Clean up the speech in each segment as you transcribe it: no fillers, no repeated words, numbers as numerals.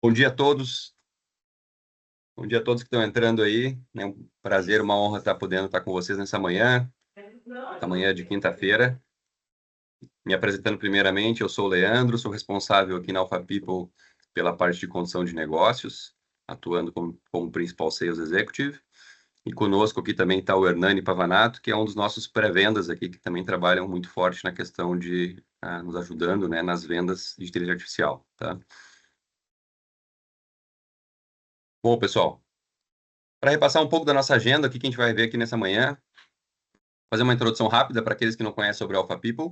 Bom dia a todos. Bom dia a todos que estão entrando aí. É um prazer, uma honra estar podendo estar com vocês nessa manhã de quinta-feira. Me apresentando primeiramente, eu sou o Leandro, sou responsável aqui na Alpha People pela parte de condução de negócios, atuando como principal Sales Executive. E conosco aqui também está o Hernani Pavanato, que é um dos nossos pré-vendas aqui, que também trabalham muito forte na questão de nos ajudando, né, nas vendas de inteligência artificial, tá? Bom, pessoal, para repassar um pouco da nossa agenda, o que a gente vai ver aqui nessa manhã, fazer uma introdução rápida para aqueles que não conhecem sobre Alpha People.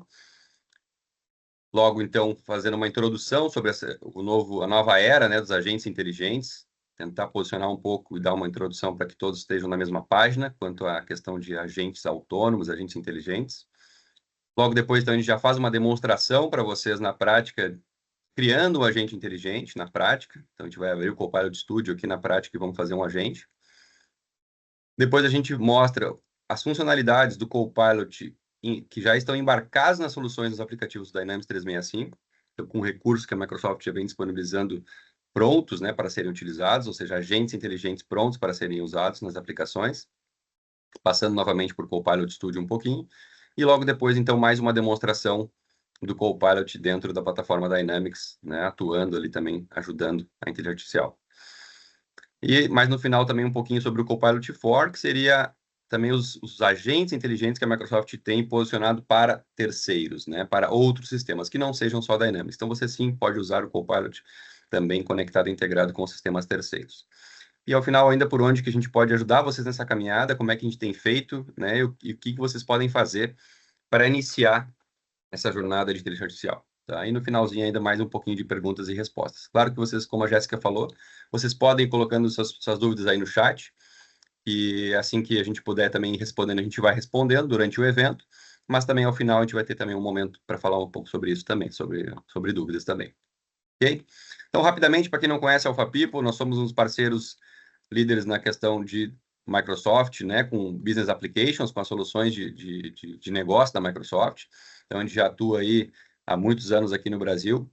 Logo, então, fazendo uma introdução sobre a nova era, né, dos agentes inteligentes, tentar posicionar um pouco e dar uma introdução para que todos estejam na mesma página quanto à questão de agentes autônomos, agentes inteligentes. Logo depois, então, a gente já faz uma demonstração para vocês na prática, criando um agente inteligente na prática. Então, a gente vai abrir o Copilot Studio aqui na prática e vamos fazer um agente. Depois a gente mostra as funcionalidades do Copilot que já estão embarcadas nas soluções dos aplicativos do Dynamics 365, então, com recursos que a Microsoft já vem disponibilizando prontos, né, para serem utilizados, ou seja, agentes inteligentes prontos para serem usados nas aplicações, passando novamente por Copilot Studio um pouquinho, e logo depois, então, mais uma demonstração do Copilot dentro da plataforma Dynamics, né, atuando ali também, ajudando a inteligência artificial. Mas no final também um pouquinho sobre o Copilot 4, que seria também os agentes inteligentes que a Microsoft tem posicionado para terceiros, né, para outros sistemas, que não sejam só Dynamics. Então, você sim pode usar o Copilot também conectado e integrado com sistemas terceiros. E ao final, ainda por onde que a gente pode ajudar vocês nessa caminhada, como é que a gente tem feito, né, e o que vocês podem fazer para iniciar essa jornada de inteligência artificial. Tá? E no finalzinho ainda mais um pouquinho de perguntas e respostas. Claro que vocês, como a Jéssica falou, vocês podem ir colocando suas dúvidas aí no chat, e assim que a gente puder também ir respondendo, a gente vai respondendo durante o evento, mas também ao final a gente vai ter também um momento para falar um pouco sobre isso também, sobre dúvidas também. Ok? Então, rapidamente, para quem não conhece a Alpha People, nós somos uns parceiros líderes na questão de Microsoft, né, com Business Applications, com as soluções de negócio da Microsoft. Então, a gente já atua aí há muitos anos aqui no Brasil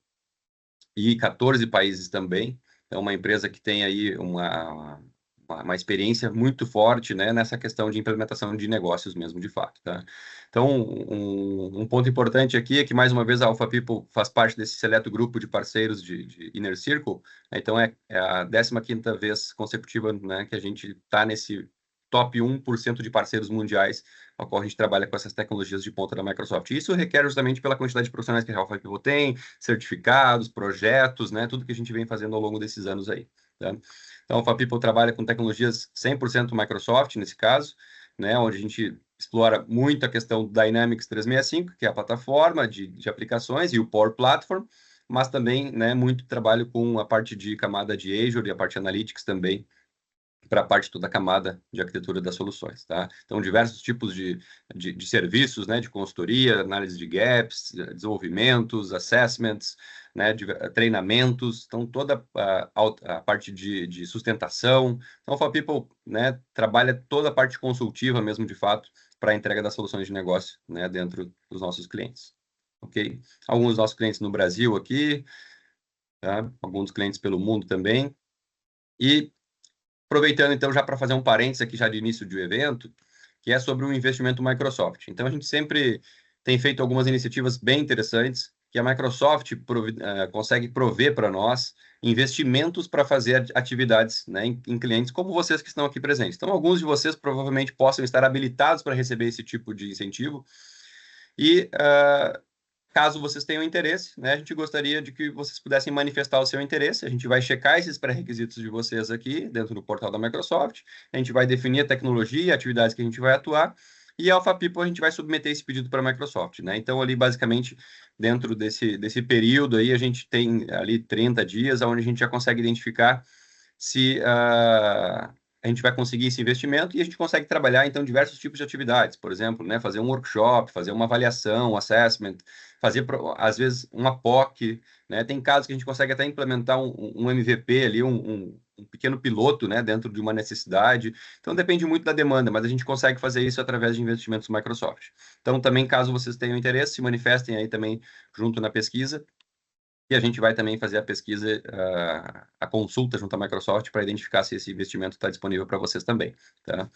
e 14 países também. É uma empresa que tem aí uma experiência muito forte, né, nessa questão de implementação de negócios mesmo, de fato, tá? Então, um ponto importante aqui é que, mais uma vez, a Alpha People faz parte desse seleto grupo de parceiros de Inner Circle, né? Então, é a 15ª vez consecutiva, né, que a gente está nesse top 1% de parceiros mundiais, ao qual a gente trabalha com essas tecnologias de ponta da Microsoft. Isso requer justamente pela quantidade de profissionais que a Alpha People tem, certificados, projetos, né, tudo que a gente vem fazendo ao longo desses anos aí, tá? Então, a Alpha People trabalha com tecnologias 100% Microsoft, nesse caso, né, onde a gente explora muito a questão do Dynamics 365, que é a plataforma de aplicações, e o Power Platform, mas também, né, muito trabalho com a parte de camada de Azure e a parte Analytics também, para a parte toda a camada de arquitetura das soluções, tá? Então, diversos tipos de serviços, né, de consultoria, análise de gaps, desenvolvimentos, assessments, né, treinamentos, então toda a parte de sustentação. Então, a Alpha People, né, trabalha toda a parte consultiva mesmo, de fato, para a entrega das soluções de negócio, né, dentro dos nossos clientes, ok? Alguns dos nossos clientes no Brasil aqui, tá? Alguns clientes pelo mundo também. E aproveitando, então, já para fazer um parênteses aqui já de início do evento, que é sobre o investimento Microsoft. Então, a gente sempre tem feito algumas iniciativas bem interessantes, que a Microsoft consegue prover para nós investimentos para fazer atividades, né, em clientes como vocês que estão aqui presentes. Então, alguns de vocês provavelmente possam estar habilitados para receber esse tipo de incentivo. E caso vocês tenham interesse, né, a gente gostaria de que vocês pudessem manifestar o seu interesse. A gente vai checar esses pré-requisitos de vocês aqui dentro do portal da Microsoft. A gente vai definir a tecnologia e atividades que a gente vai atuar. E a Alpha People a gente vai submeter esse pedido para a Microsoft, né? Então, ali, basicamente, dentro desse período aí, a gente tem ali 30 dias, onde a gente já consegue identificar se a gente vai conseguir esse investimento e a gente consegue trabalhar, então, diversos tipos de atividades. Por exemplo, né, fazer um workshop, fazer uma avaliação, um assessment, fazer, às vezes, uma POC, né? Tem casos que a gente consegue até implementar um MVP ali, um pequeno piloto, né, dentro de uma necessidade. Então, depende muito da demanda, mas a gente consegue fazer isso através de investimentos Microsoft. Então, também, caso vocês tenham interesse, se manifestem aí também junto na pesquisa. E a gente vai também fazer a pesquisa, a consulta junto à Microsoft para identificar se esse investimento está disponível para vocês também, tá?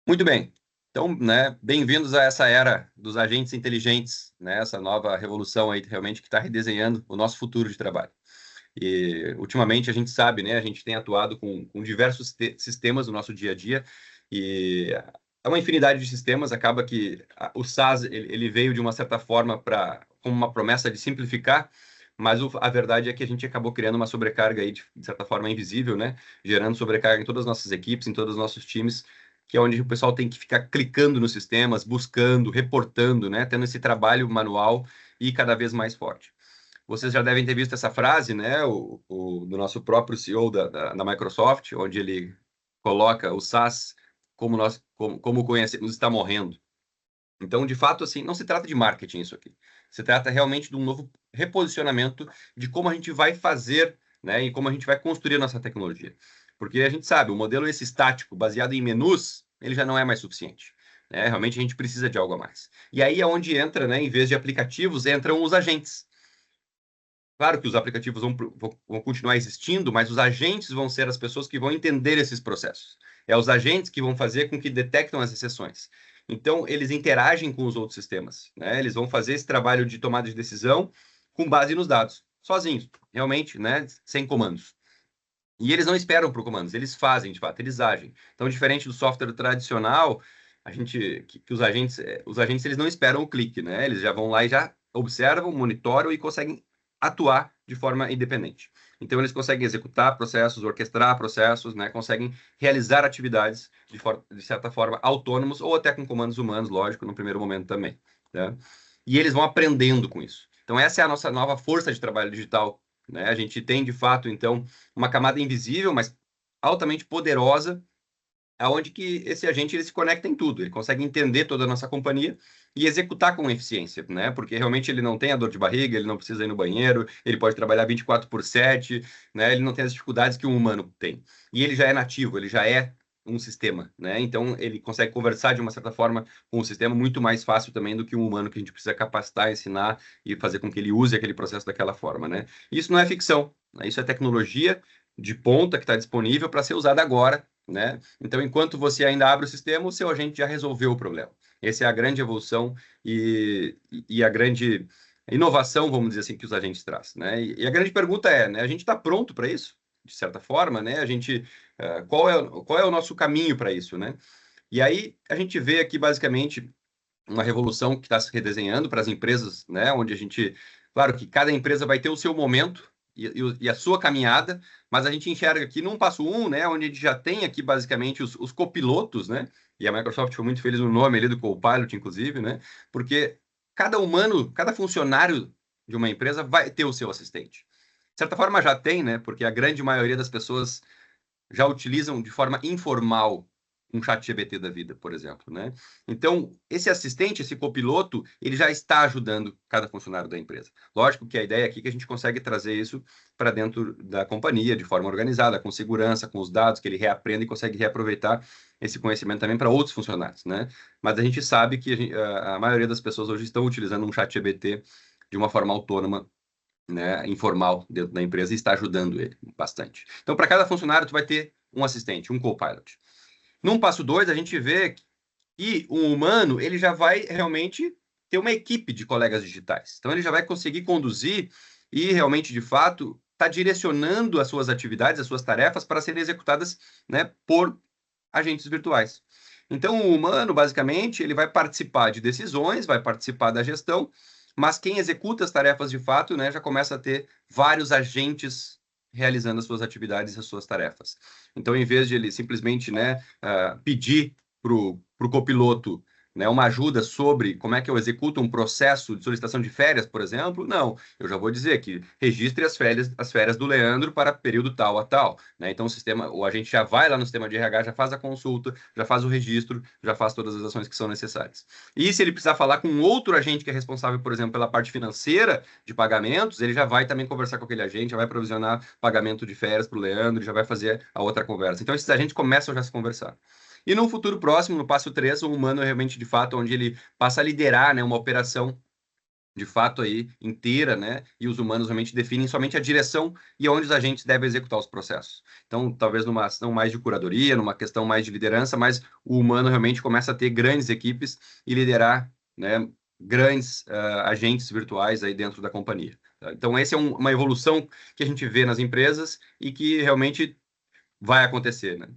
Muito bem. Então, né, bem-vindos a essa era dos agentes inteligentes, né, essa nova revolução aí realmente que está redesenhando o nosso futuro de trabalho. E, ultimamente, a gente sabe, né, a gente tem atuado com diversos sistemas no nosso dia a dia e é uma infinidade de sistemas, acaba que o SaaS ele veio de uma certa forma como uma promessa de simplificar, mas a verdade é que a gente acabou criando uma sobrecarga aí, de certa forma, invisível, né, gerando sobrecarga em todas as nossas equipes, em todos os nossos times, que é onde o pessoal tem que ficar clicando nos sistemas, buscando, reportando, né, tendo esse trabalho manual e cada vez mais forte. Vocês já devem ter visto essa frase, né, do nosso próprio CEO da Microsoft, onde ele coloca o SaaS como conhecemos está morrendo. Então, de fato, assim, não se trata de marketing isso aqui. Se trata realmente de um novo reposicionamento de como a gente vai fazer, né, e como a gente vai construir a nossa tecnologia. Porque a gente sabe, o modelo esse estático, baseado em menus, ele já não é mais suficiente. Né? Realmente a gente precisa de algo a mais. E aí é onde entra, né, em vez de aplicativos, entram os agentes. Claro que os aplicativos vão continuar existindo, mas os agentes vão ser as pessoas que vão entender esses processos. É os agentes que vão fazer com que detectam as exceções. Então, eles interagem com os outros sistemas, né? Eles vão fazer esse trabalho de tomada de decisão com base nos dados, sozinhos, realmente, né? Sem comandos. E eles não esperam por comandos, eles fazem, de fato, eles agem. Então, diferente do software tradicional, que os agentes eles não esperam o clique, né? Eles já vão lá e já observam, monitoram e conseguem atuar de forma independente. Então, eles conseguem executar processos, orquestrar processos, né? Conseguem realizar atividades de certa forma autônomos ou até com comandos humanos, lógico, no primeiro momento também, né? E eles vão aprendendo com isso. Então, essa é a nossa nova força de trabalho digital, né? A gente tem, de fato, então, uma camada invisível, mas altamente poderosa, aonde que esse agente ele se conecta em tudo, ele consegue entender toda a nossa companhia e executar com eficiência, né? Porque realmente ele não tem a dor de barriga, ele não precisa ir no banheiro, ele pode trabalhar 24/7, né? Ele não tem as dificuldades que um humano tem. E ele já é nativo, ele já é um sistema, né? Então ele consegue conversar de uma certa forma com o sistema muito mais fácil também do que um humano que a gente precisa capacitar, ensinar e fazer com que ele use aquele processo daquela forma, né? Isso não é ficção, né? Isso é tecnologia de ponta que está disponível para ser usada agora, né? Então, enquanto você ainda abre o sistema, o seu agente já resolveu o problema. Essa é a grande evolução e a grande inovação, vamos dizer assim, que os agentes trazem, né? E a grande pergunta é, né? A gente está pronto para isso? De certa forma, né? Qual é o nosso caminho para isso, né? E aí a gente vê aqui basicamente uma revolução que está se redesenhando para as empresas, né? Onde a gente, claro que cada empresa vai ter o seu momento e a sua caminhada, mas a gente enxerga aqui num passo né? Onde a gente já tem aqui basicamente os copilotos, né? E a Microsoft foi muito feliz no nome ali do Copilot, inclusive, né? Porque cada humano, cada funcionário de uma empresa vai ter o seu assistente. De certa forma já tem, né? Porque a grande maioria das pessoas já utilizam de forma informal um chat GPT da vida, por exemplo, né? Então, esse assistente, esse copiloto, ele já está ajudando cada funcionário da empresa. Lógico que a ideia aqui é que a gente consegue trazer isso para dentro da companhia de forma organizada, com segurança, com os dados que ele reaprende e consegue reaproveitar esse conhecimento também para outros funcionários, né? Mas a gente sabe que a maioria das pessoas hoje estão utilizando um chat GPT de uma forma autônoma, né, informal dentro da empresa e está ajudando ele bastante. Então, para cada funcionário, tu vai ter um assistente, um copilot. Num passo 2, a gente vê que um humano ele já vai realmente ter uma equipe de colegas digitais. Então, ele já vai conseguir conduzir e realmente, de fato, está direcionando as suas atividades, as suas tarefas para serem executadas, né, por agentes virtuais. Então, o humano, basicamente, ele vai participar de decisões, vai participar da gestão, mas quem executa as tarefas de fato, né, já começa a ter vários agentes realizando as suas atividades e as suas tarefas. Então, em vez de ele simplesmente, né, pedir para o copiloto, né, uma ajuda sobre como é que eu executo um processo de solicitação de férias, por exemplo, não. Eu já vou dizer que registre as férias do Leandro para período tal a tal, né? Então, o agente já vai lá no sistema de RH, já faz a consulta, já faz o registro, já faz todas as ações que são necessárias. E se ele precisar falar com outro agente que é responsável, por exemplo, pela parte financeira de pagamentos, ele já vai também conversar com aquele agente, já vai provisionar pagamento de férias para o Leandro, já vai fazer a outra conversa. Então, esses agentes começam já a se conversar. E no futuro próximo, no passo 3, o humano é realmente, de fato, onde ele passa a liderar, né, uma operação de fato aí inteira, né? E os humanos realmente definem somente a direção e onde os agentes devem executar os processos. Então, talvez numa ação mais de curadoria, numa questão mais de liderança, mas o humano realmente começa a ter grandes equipes e liderar, né, grandes agentes virtuais aí dentro da companhia. Tá? Então, essa é uma evolução que a gente vê nas empresas e que realmente vai acontecer, né?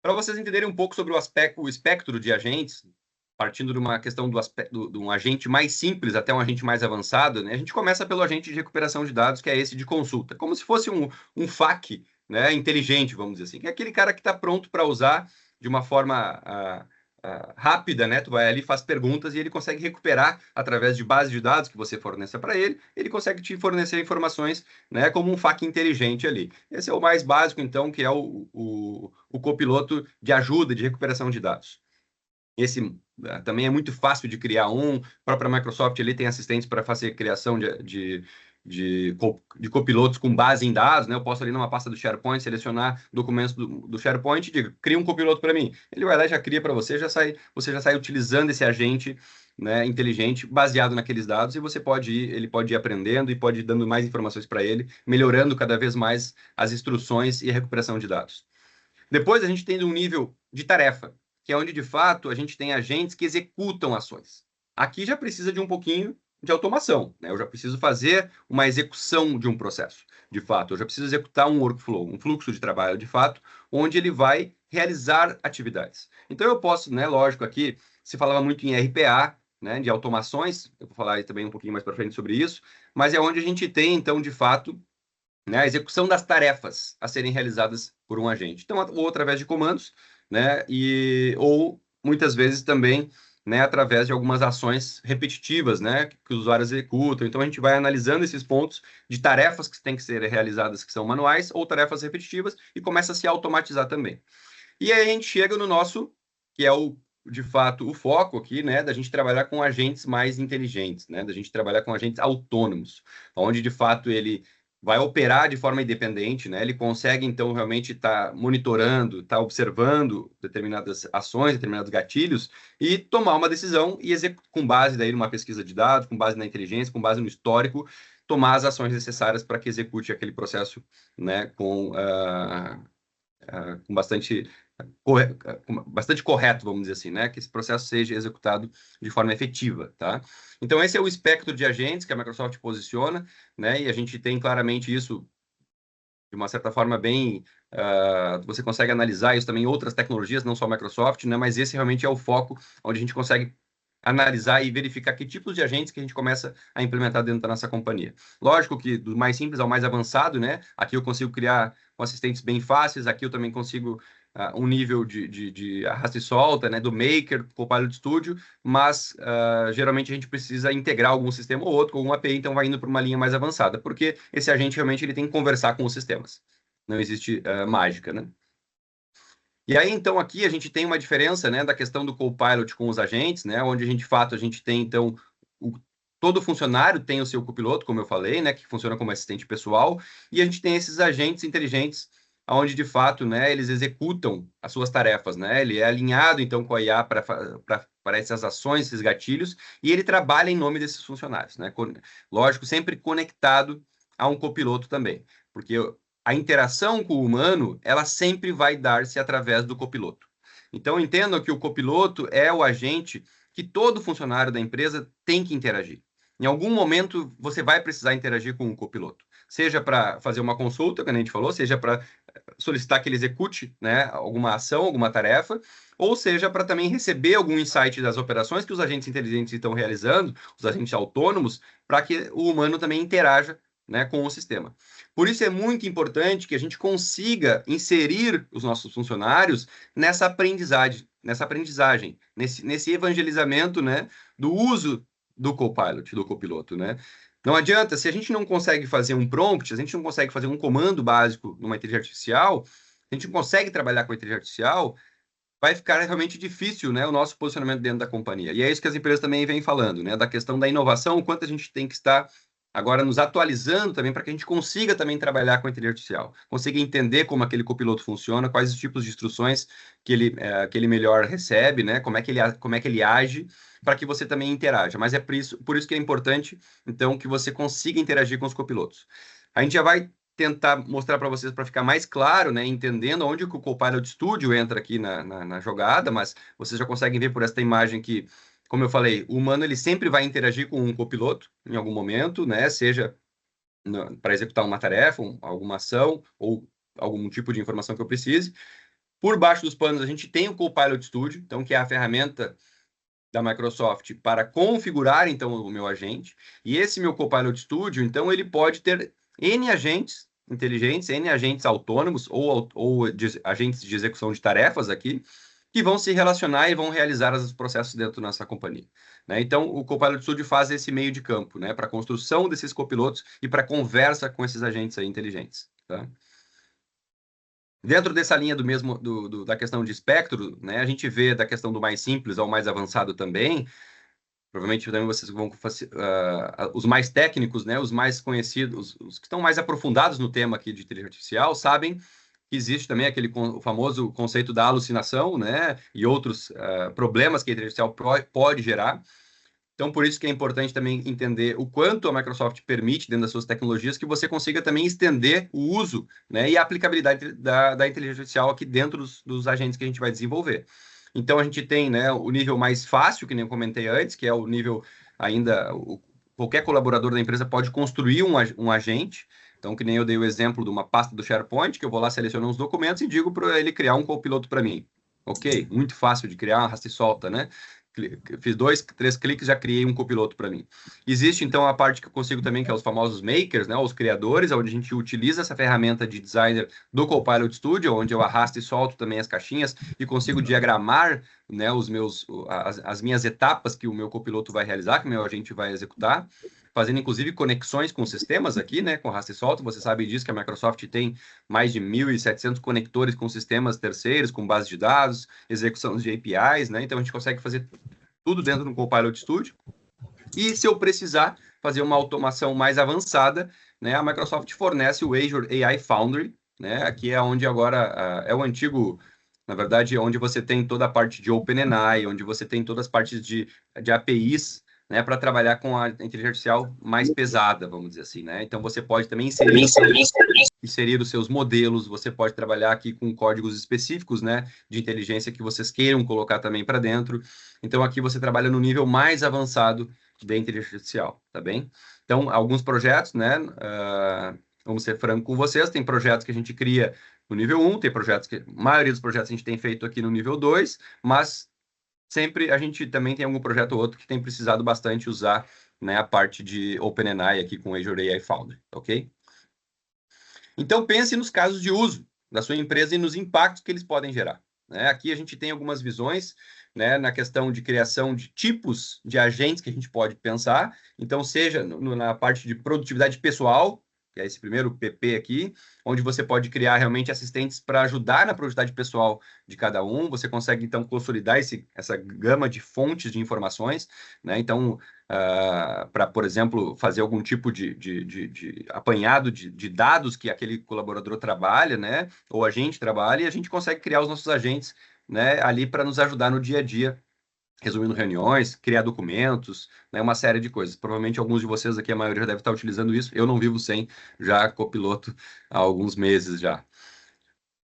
Para vocês entenderem um pouco sobre o espectro de agentes, partindo de uma questão de um agente mais simples até um agente mais avançado, né? A gente começa pelo agente de recuperação de dados, que é esse de consulta, como se fosse um FAQ, né, inteligente, vamos dizer assim, que é aquele cara que está pronto para usar de uma forma rápida, né? Tu vai ali, faz perguntas e ele consegue recuperar através de base de dados que você forneça para ele, ele consegue te fornecer informações, né, como um FAQ inteligente ali. Esse é o mais básico, então, que é o copiloto de ajuda de recuperação de dados. Esse também é muito fácil de criar a própria Microsoft ali tem assistentes para fazer criação de copilotos com base em dados, né? Eu posso ali numa pasta do SharePoint selecionar documentos do SharePoint e digo, cria um copiloto para mim. Ele vai lá e já cria para você, você já sai utilizando esse agente, né, inteligente baseado naqueles dados e ele pode ir aprendendo e pode ir dando mais informações para ele, melhorando cada vez mais as instruções e a recuperação de dados. Depois a gente tem um nível de tarefa, que é onde, de fato, a gente tem agentes que executam ações. Aqui já precisa de um pouquinho de automação, né? Eu já preciso fazer uma execução de um processo, de fato. Eu já preciso executar um workflow, um fluxo de trabalho, de fato, onde ele vai realizar atividades. Então, eu posso, né, lógico, aqui se falava muito em RPA, né, de automações, eu vou falar também um pouquinho mais para frente sobre isso, mas é onde a gente tem, então, de fato, né, a execução das tarefas a serem realizadas por um agente. Então, ou através de comandos, né, ou muitas vezes também, né, através de algumas ações repetitivas, né, que os usuários executam. Então, a gente vai analisando esses pontos de tarefas que têm que ser realizadas que são manuais ou tarefas repetitivas e começa a se automatizar também. E aí a gente chega no nosso, que é de fato, o foco aqui, né, da gente trabalhar com agentes mais inteligentes, né, da gente trabalhar com agentes autônomos, onde de fato ele vai operar de forma independente, né? Ele consegue, então, realmente estar monitorando, estar observando determinadas ações, determinados gatilhos e tomar uma decisão e com base daí numa pesquisa de dados, com base na inteligência, com base no histórico, tomar as ações necessárias para que execute aquele processo, né, com bastante correto, vamos dizer assim, né? Que esse processo seja executado de forma efetiva, tá? Então, esse é o espectro de agentes que a Microsoft posiciona, né? E a gente tem claramente isso de uma certa forma bem... você consegue analisar isso também em outras tecnologias, não só a Microsoft, né? Mas esse realmente é o foco onde a gente consegue analisar e verificar que tipos de agentes que a gente começa a implementar dentro da nossa companhia. Lógico que do mais simples ao mais avançado, né? Aqui eu consigo criar com assistentes bem fáceis, aqui eu também consigo um nível de arrasta e solta, né? Do Maker, Copilot Studio, mas geralmente a gente precisa integrar algum sistema ou outro, com alguma API, então vai indo para uma linha mais avançada, porque esse agente realmente ele tem que conversar com os sistemas. Não existe mágica, né? E aí, então, aqui a gente tem uma diferença, né, da questão do Copilot com os agentes, né, onde a gente, de fato, a gente tem, então, todo funcionário tem o seu copiloto, como eu falei, né, que funciona como assistente pessoal, e a gente tem esses agentes inteligentes, onde, de fato, né, eles executam as suas tarefas, né, ele é alinhado, então, com a IA para essas ações, esses gatilhos, e ele trabalha em nome desses funcionários, né, lógico, sempre conectado a um copiloto também, porque a interação com o humano, ela sempre vai dar-se através do copiloto. Então, entendam que o copiloto é o agente que todo funcionário da empresa tem que interagir. Em algum momento, você vai precisar interagir com o copiloto. Seja para fazer uma consulta, como a gente falou, seja para solicitar que ele execute, né, alguma ação, alguma tarefa, ou seja para também receber algum insight das operações que os agentes inteligentes estão realizando, os agentes autônomos, para que o humano também interaja, né, com o sistema. Por isso é muito importante que a gente consiga inserir os nossos funcionários nessa aprendizagem, nesse evangelizamento, né, do uso do Copilot, do copiloto, né? Não adianta, se a gente não consegue fazer um prompt, se a gente não consegue fazer um comando básico numa inteligência artificial, a gente não consegue trabalhar com a inteligência artificial, vai ficar realmente difícil, né, o nosso posicionamento dentro da companhia. E é isso que as empresas também vêm falando, né, da questão da inovação, o quanto a gente tem que estar agora nos atualizando também para que a gente consiga também trabalhar com a inteligência artificial, consiga entender como aquele copiloto funciona, quais os tipos de instruções que ele melhor recebe, né? Como é que ele age, para que você também interaja. Mas é por isso que é importante, então, que você consiga interagir com os copilotos. A gente já vai tentar mostrar para vocês para ficar mais claro, né, entendendo onde que o Copilot Studio entra aqui na jogada, mas vocês já conseguem ver por esta imagem que, como eu falei, o humano ele sempre vai interagir com um copiloto em algum momento, né, seja para executar uma tarefa, alguma ação ou algum tipo de informação que eu precise. Por baixo dos panos a gente tem o Copilot Studio, então que é a ferramenta da Microsoft para configurar então o meu agente. E esse meu Copilot Studio, então ele pode ter N agentes inteligentes, N agentes autônomos ou agentes de execução de tarefas aqui, que vão se relacionar e vão realizar os processos dentro da nossa companhia. Né? Então, o Copilot Studio faz esse meio de campo, né? Para a construção desses copilotos e para a conversa com esses agentes aí inteligentes. Tá? Dentro dessa linha da questão de espectro, né, a gente vê da questão do mais simples ao mais avançado também. Provavelmente também vocês vão os mais técnicos, né, os mais conhecidos, os que estão mais aprofundados no tema aqui de inteligência artificial, sabem que existe também o famoso conceito da alucinação, né, e outros problemas que a inteligência artificial pode gerar. Então, por isso que é importante também entender o quanto a Microsoft permite, dentro das suas tecnologias, que você consiga também estender o uso, né, e a aplicabilidade da inteligência artificial aqui dentro dos agentes que a gente vai desenvolver. Então, a gente tem, né, o nível mais fácil, que nem eu comentei antes, que é o nível ainda... qualquer colaborador da empresa pode construir um agente. Então, que nem eu dei o exemplo de uma pasta do SharePoint, que eu vou lá, selecionar uns documentos e digo para ele criar um copiloto para mim. Ok, muito fácil de criar, arrasta e solta, né? Fiz 2, 3 cliques, já criei um copiloto para mim. Existe, então, a parte que eu consigo também, que é os famosos makers, né, os criadores, onde a gente utiliza essa ferramenta de designer do Copilot Studio, onde eu arrasto e solto também as caixinhas e consigo diagramar, né, as minhas etapas que o meu copiloto vai realizar, que o meu agente vai executar, fazendo, inclusive, conexões com sistemas aqui, né, com arrasta e solta. Você sabe disso, que a Microsoft tem mais de 1.700 conectores com sistemas terceiros, com base de dados, execução de APIs, né? Então, a gente consegue fazer tudo dentro do Copilot Studio. E se eu precisar fazer uma automação mais avançada, né, a Microsoft fornece o Azure AI Foundry, né? Aqui é onde agora é o antigo, na verdade, onde você tem toda a parte de OpenAI, onde você tem todas as partes de APIs, né, para trabalhar com a inteligência artificial mais pesada, vamos dizer assim, né? Então você pode também inserir os seus modelos, você pode trabalhar aqui com códigos específicos, né, de inteligência que vocês queiram colocar também para dentro. Então aqui você trabalha no nível mais avançado da inteligência artificial, tá bem? Então, alguns projetos, né, vamos ser franco com vocês, tem projetos que a gente cria no nível 1, tem projetos que, a maioria dos projetos a gente tem feito aqui no nível 2, mas sempre a gente também tem algum projeto ou outro que tem precisado bastante usar, né, a parte de OpenAI aqui com Azure AI Foundry, ok? Então, pense nos casos de uso da sua empresa e nos impactos que eles podem gerar. Né? Aqui a gente tem algumas visões, né, na questão de criação de tipos de agentes que a gente pode pensar. Então, seja na parte de produtividade pessoal, que é esse primeiro PP aqui, onde você pode criar realmente assistentes para ajudar na produtividade pessoal de cada um. Você consegue, então, consolidar essa gama de fontes de informações, né? Então, para, por exemplo, fazer algum tipo de apanhado de dados que aquele colaborador trabalha, né? Ou a gente trabalha, e a gente consegue criar os nossos agentes, né, ali para nos ajudar no dia a dia, resumindo reuniões, criar documentos, né, uma série de coisas. Provavelmente alguns de vocês aqui, a maioria já deve estar utilizando isso. Eu não vivo sem, já copiloto há alguns meses já.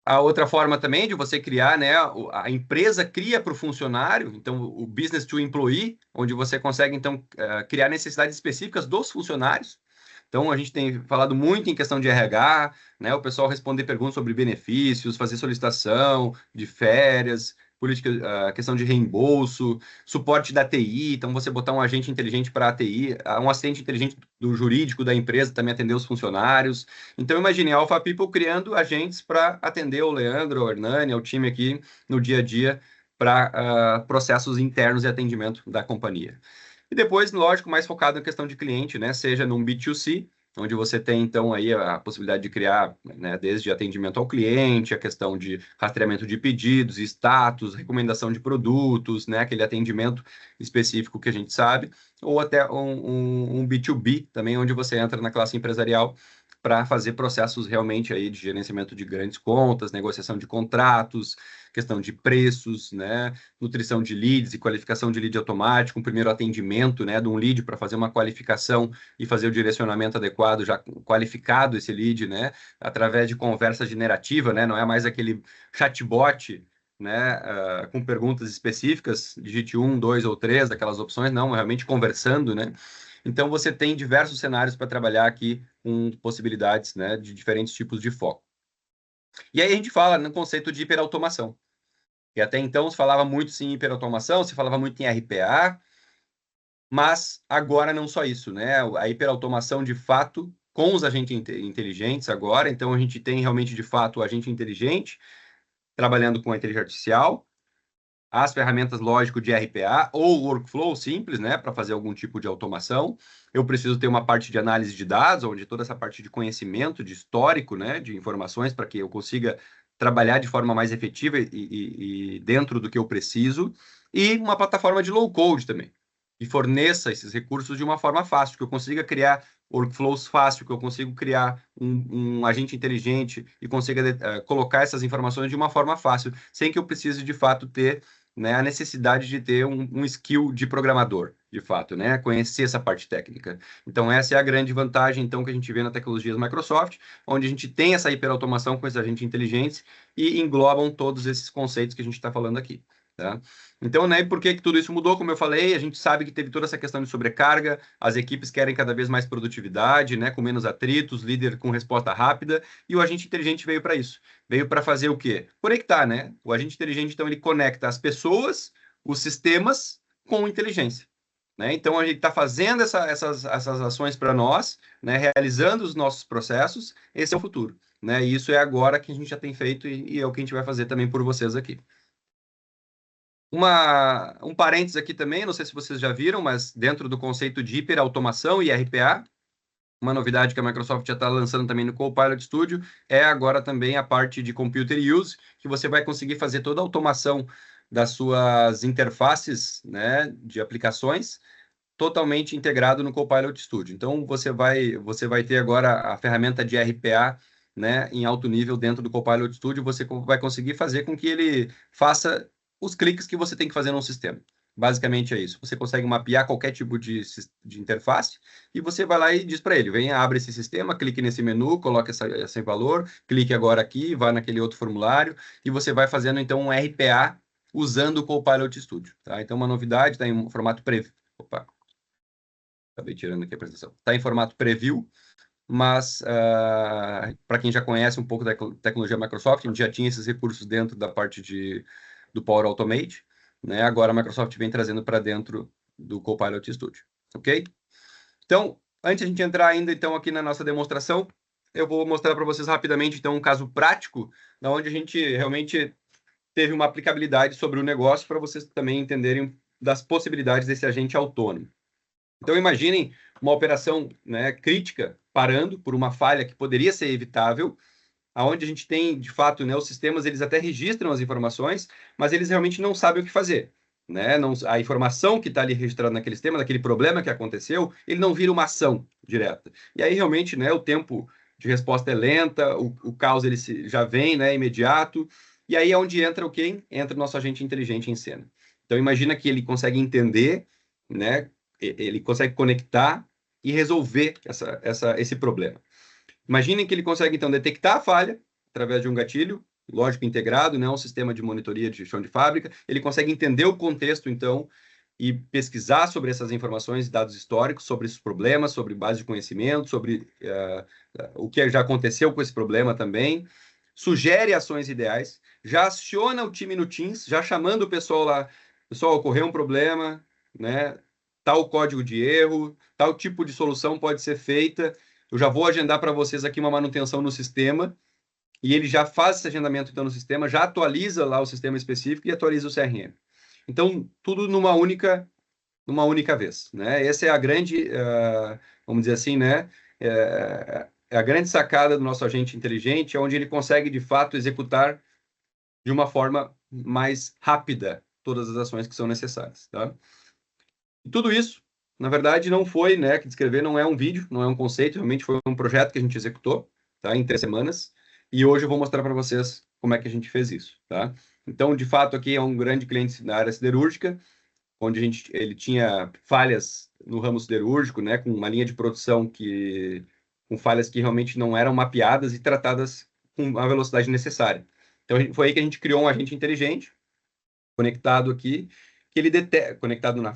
A outra forma também de você criar, né, a empresa cria para o funcionário, então o business to employee, onde você consegue então criar necessidades específicas dos funcionários. Então a gente tem falado muito em questão de RH, né, o pessoal responder perguntas sobre benefícios, fazer solicitação de férias, política, questão de reembolso, suporte da TI, então você botar um agente inteligente para a TI, um assistente inteligente do jurídico da empresa também atender os funcionários. Então imagine a Alpha People criando agentes para atender o Leandro, o Hernani, o time aqui no dia a dia para processos internos e atendimento da companhia. E depois, lógico, mais focado na questão de cliente, né? Seja num B2C, onde você tem, então, aí a possibilidade de criar, né, desde atendimento ao cliente, a questão de rastreamento de pedidos, status, recomendação de produtos, né, aquele atendimento específico que a gente sabe, ou até um B2B também, onde você entra na classe empresarial para fazer processos realmente aí de gerenciamento de grandes contas, negociação de contratos, questão de preços, né, nutrição de leads e qualificação de lead automático, um primeiro atendimento, né, de um lead para fazer uma qualificação e fazer o direcionamento adequado, já qualificado esse lead, né, através de conversa generativa, né, não é mais aquele chatbot, né, com perguntas específicas, digite 1, 2 ou 3 daquelas opções, não, realmente conversando, né. Então, você tem diversos cenários para trabalhar aqui com possibilidades, né, de diferentes tipos de foco. E aí a gente fala no conceito de hiperautomação. E até então se falava muito sim em hiperautomação, se falava muito em RPA, mas agora não só isso, né? A hiperautomação de fato com os agentes inteligentes agora, então a gente tem realmente de fato o agente inteligente trabalhando com a inteligência artificial, as ferramentas, lógico, de RPA ou workflow simples, né, para fazer algum tipo de automação. Eu preciso ter uma parte de análise de dados, onde toda essa parte de conhecimento, de histórico, né, de informações, para que eu consiga trabalhar de forma mais efetiva e dentro do que eu preciso, e uma plataforma de low-code também, que forneça esses recursos de uma forma fácil, que eu consiga criar workflows fácil, que eu consigo criar um agente inteligente e consiga colocar essas informações de uma forma fácil, sem que eu precise, de fato, ter, né, a necessidade de ter um skill de programador, de fato, né, conhecer essa parte técnica. Então, essa é a grande vantagem, então, que a gente vê na tecnologia Microsoft, onde a gente tem essa hiperautomação com esses agentes inteligentes e englobam todos esses conceitos que a gente está falando aqui. Tá? Então, né, por que tudo isso mudou? Como eu falei, a gente sabe que teve toda essa questão de sobrecarga, as equipes querem cada vez mais produtividade, né, com menos atritos, líder com resposta rápida, e o agente inteligente veio para isso. Veio para fazer o quê? Conectar, né? O agente inteligente, então, ele conecta as pessoas, os sistemas, com inteligência. Né? Então, a gente está fazendo essas ações para nós, né, realizando os nossos processos, esse é o futuro. Né? E isso é agora que a gente já tem feito e é o que a gente vai fazer também por vocês aqui. Um parênteses aqui também, não sei se vocês já viram, mas dentro do conceito de hiperautomação e RPA, uma novidade que a Microsoft já está lançando também no Copilot Studio é agora também a parte de Computer Use, que você vai conseguir fazer toda a automação das suas interfaces, né, de aplicações, totalmente integrado no Copilot Studio. Então, você vai ter agora a ferramenta de RPA, né, em alto nível dentro do Copilot Studio, você vai conseguir fazer com que ele faça os cliques que você tem que fazer num sistema. Basicamente é isso. Você consegue mapear qualquer tipo de interface e você vai lá e diz para ele, venha, abre esse sistema, clique nesse menu, coloque esse valor, clique agora aqui, vá naquele outro formulário e você vai fazendo então um RPA usando o Copilot Studio. Tá? Então, uma novidade, está em formato preview. Opa, acabei tirando aqui a apresentação. Está em formato preview, mas para quem já conhece um pouco da tecnologia Microsoft, a gente já tinha esses recursos dentro da parte do Power Automate, né? Agora a Microsoft vem trazendo para dentro do Copilot Studio, ok? Então, antes de a gente entrar ainda então aqui na nossa demonstração, eu vou mostrar para vocês rapidamente então um caso prático, onde a gente realmente teve uma aplicabilidade sobre o negócio para vocês também entenderem das possibilidades desse agente autônomo. Então, imaginem uma operação, né, crítica parando por uma falha que poderia ser evitável, aonde a gente tem, de fato, né, os sistemas, eles até registram as informações, mas eles realmente não sabem o que fazer. Né? Não, a informação que está ali registrada naquele sistema, daquele problema que aconteceu, ele não vira uma ação direta. E aí, realmente, né, o tempo de resposta é lenta, o caos ele já vem, né, imediato, e aí é onde entra o quê? Entra o nosso agente inteligente em cena. Então, imagina que ele consegue entender, né, ele consegue conectar e resolver esse problema. Imaginem que ele consegue, então, detectar a falha através de um gatilho, lógico, integrado, né, um sistema de monitoria de chão de fábrica. Ele consegue entender o contexto, então, e pesquisar sobre essas informações e dados históricos, sobre esses problemas, sobre base de conhecimento, sobre o que já aconteceu com esse problema também. Sugere ações ideais, já aciona o time no Teams, já chamando o pessoal lá. Pessoal, ocorreu um problema, né? Tal código de erro, tal tipo de solução pode ser feita. Eu já vou agendar para vocês aqui uma manutenção no sistema, e ele já faz esse agendamento então no sistema, já atualiza lá o sistema específico e atualiza o CRM. Então, tudo numa única vez, né? Essa é a grande, vamos dizer assim, né? é a grande sacada do nosso agente inteligente, é onde ele consegue, de fato, executar de uma forma mais rápida todas as ações que são necessárias, tá? E tudo isso, na verdade, não foi, né, que descrever não é um vídeo, não é um conceito, realmente foi um projeto que a gente executou, tá, em 3 semanas, e hoje eu vou mostrar para vocês como é que a gente fez isso, tá? Então, de fato, aqui é um grande cliente da área siderúrgica, onde ele tinha falhas no ramo siderúrgico, né, com uma linha de produção com falhas que realmente não eram mapeadas e tratadas com a velocidade necessária. Então, foi aí que a gente criou um agente inteligente, conectado aqui, que ele detecta, conectado na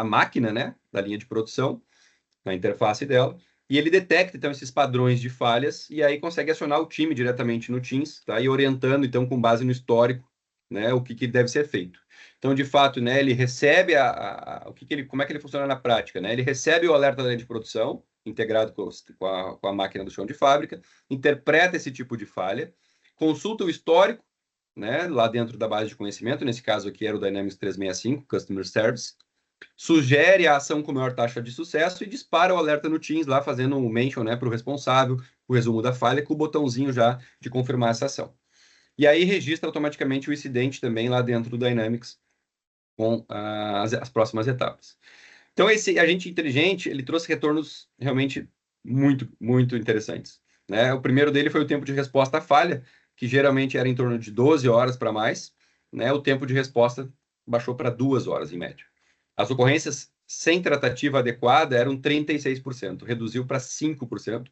máquina, né, da linha de produção, na interface dela, e ele detecta, então, esses padrões de falhas, e aí consegue acionar o time diretamente no Teams, tá, e orientando, então, com base no histórico, né, o que deve ser feito. Então, de fato, né, ele recebe como é que ele funciona na prática, né? Ele recebe o alerta da linha de produção, integrado com a máquina do chão de fábrica, interpreta esse tipo de falha, consulta o histórico, né, lá dentro da base de conhecimento, nesse caso aqui era o Dynamics 365, Customer Service, sugere a ação com maior taxa de sucesso e dispara o alerta no Teams lá, fazendo um mention, né, para o responsável, o resumo da falha, com o botãozinho já de confirmar essa ação. E aí registra automaticamente o incidente também lá dentro do Dynamics com as próximas etapas. Então, esse agente inteligente, ele trouxe retornos realmente muito, muito interessantes, né? O primeiro dele foi o tempo de resposta à falha, que geralmente era em torno de 12 horas para mais, né? O tempo de resposta baixou para 2 horas, em média. As ocorrências sem tratativa adequada eram 36%, reduziu para 5%.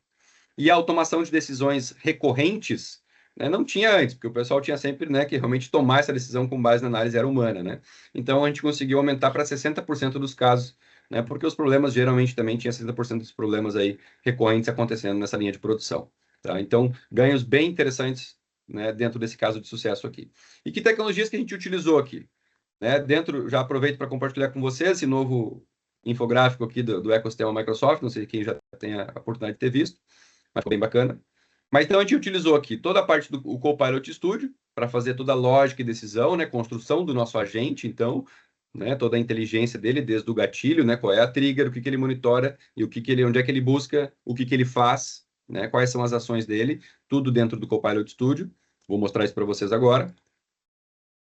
E a automação de decisões recorrentes, né, não tinha antes, porque o pessoal tinha sempre, né, que realmente tomar essa decisão com base na análise era humana, né? Então a gente conseguiu aumentar para 60% dos casos, né, porque os problemas geralmente também tinha 60% dos problemas aí recorrentes acontecendo nessa linha de produção, tá? Então, ganhos bem interessantes, né, dentro desse caso de sucesso aqui. E que tecnologias que a gente utilizou aqui? Né? Já aproveito para compartilhar com vocês esse novo infográfico aqui do ecossistema Microsoft, não sei quem já tem a oportunidade de ter visto, mas ficou bem bacana. Mas então a gente utilizou aqui toda a parte do Copilot Studio para fazer toda a lógica e decisão, né, construção do nosso agente, então, né, toda a inteligência dele desde o gatilho, né, qual é a trigger, o que ele monitora e onde é que ele busca, o que ele faz, né, quais são as ações dele, tudo dentro do Copilot Studio. Vou mostrar isso para vocês agora.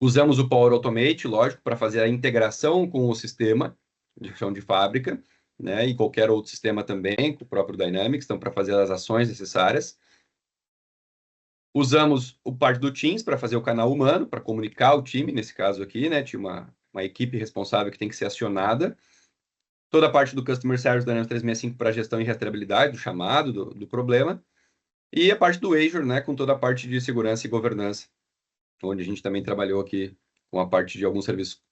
Usamos o Power Automate, lógico, para fazer a integração com o sistema de chão de fábrica, né, e qualquer outro sistema também, com o próprio Dynamics, então, para fazer as ações necessárias. Usamos o parte do Teams para fazer o canal humano, para comunicar o time, nesse caso aqui, né, tinha uma equipe responsável que tem que ser acionada. Toda a parte do Customer Service do Dynamics 365 para gestão e rastreabilidade, do chamado, do problema. E a parte do Azure, né, com toda a parte de segurança e governança, onde a gente também trabalhou aqui com a parte de alguns serviços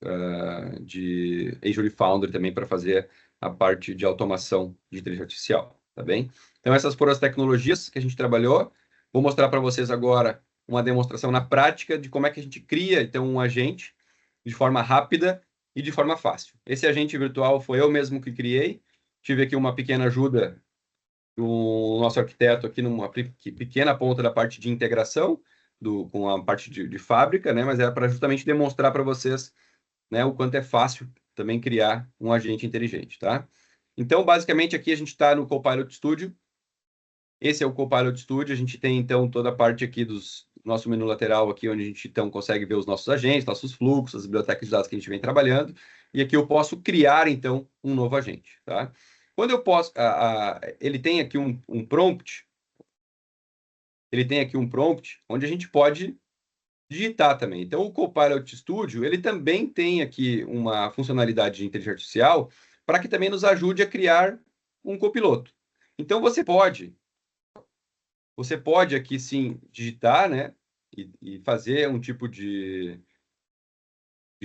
de Azure Foundry também para fazer a parte de automação de inteligência artificial, tá bem? Então, essas foram as tecnologias que a gente trabalhou. Vou mostrar para vocês agora uma demonstração na prática de como é que a gente cria, então, um agente de forma rápida e de forma fácil. Esse agente virtual foi eu mesmo que criei. Tive aqui uma pequena ajuda do nosso arquiteto aqui numa pequena ponta da parte de integração, com a parte de fábrica, né? Mas era para justamente demonstrar para vocês, né, o quanto é fácil também criar um agente inteligente, tá? Então, basicamente, aqui a gente está no Copilot Studio. Esse é o Copilot Studio. A gente tem, então, toda a parte aqui do nosso menu lateral, aqui, onde a gente, então, consegue ver os nossos agentes, nossos fluxos, as bibliotecas de dados que a gente vem trabalhando. E aqui eu posso criar, então, um novo agente, tá? Quando eu posso... ele tem aqui um prompt. Ele tem aqui um prompt onde a gente pode digitar também. Então, o Copilot Studio, ele também tem aqui uma funcionalidade de inteligência artificial para que também nos ajude a criar um copiloto. Então, você pode aqui, sim, digitar, né, e fazer um tipo de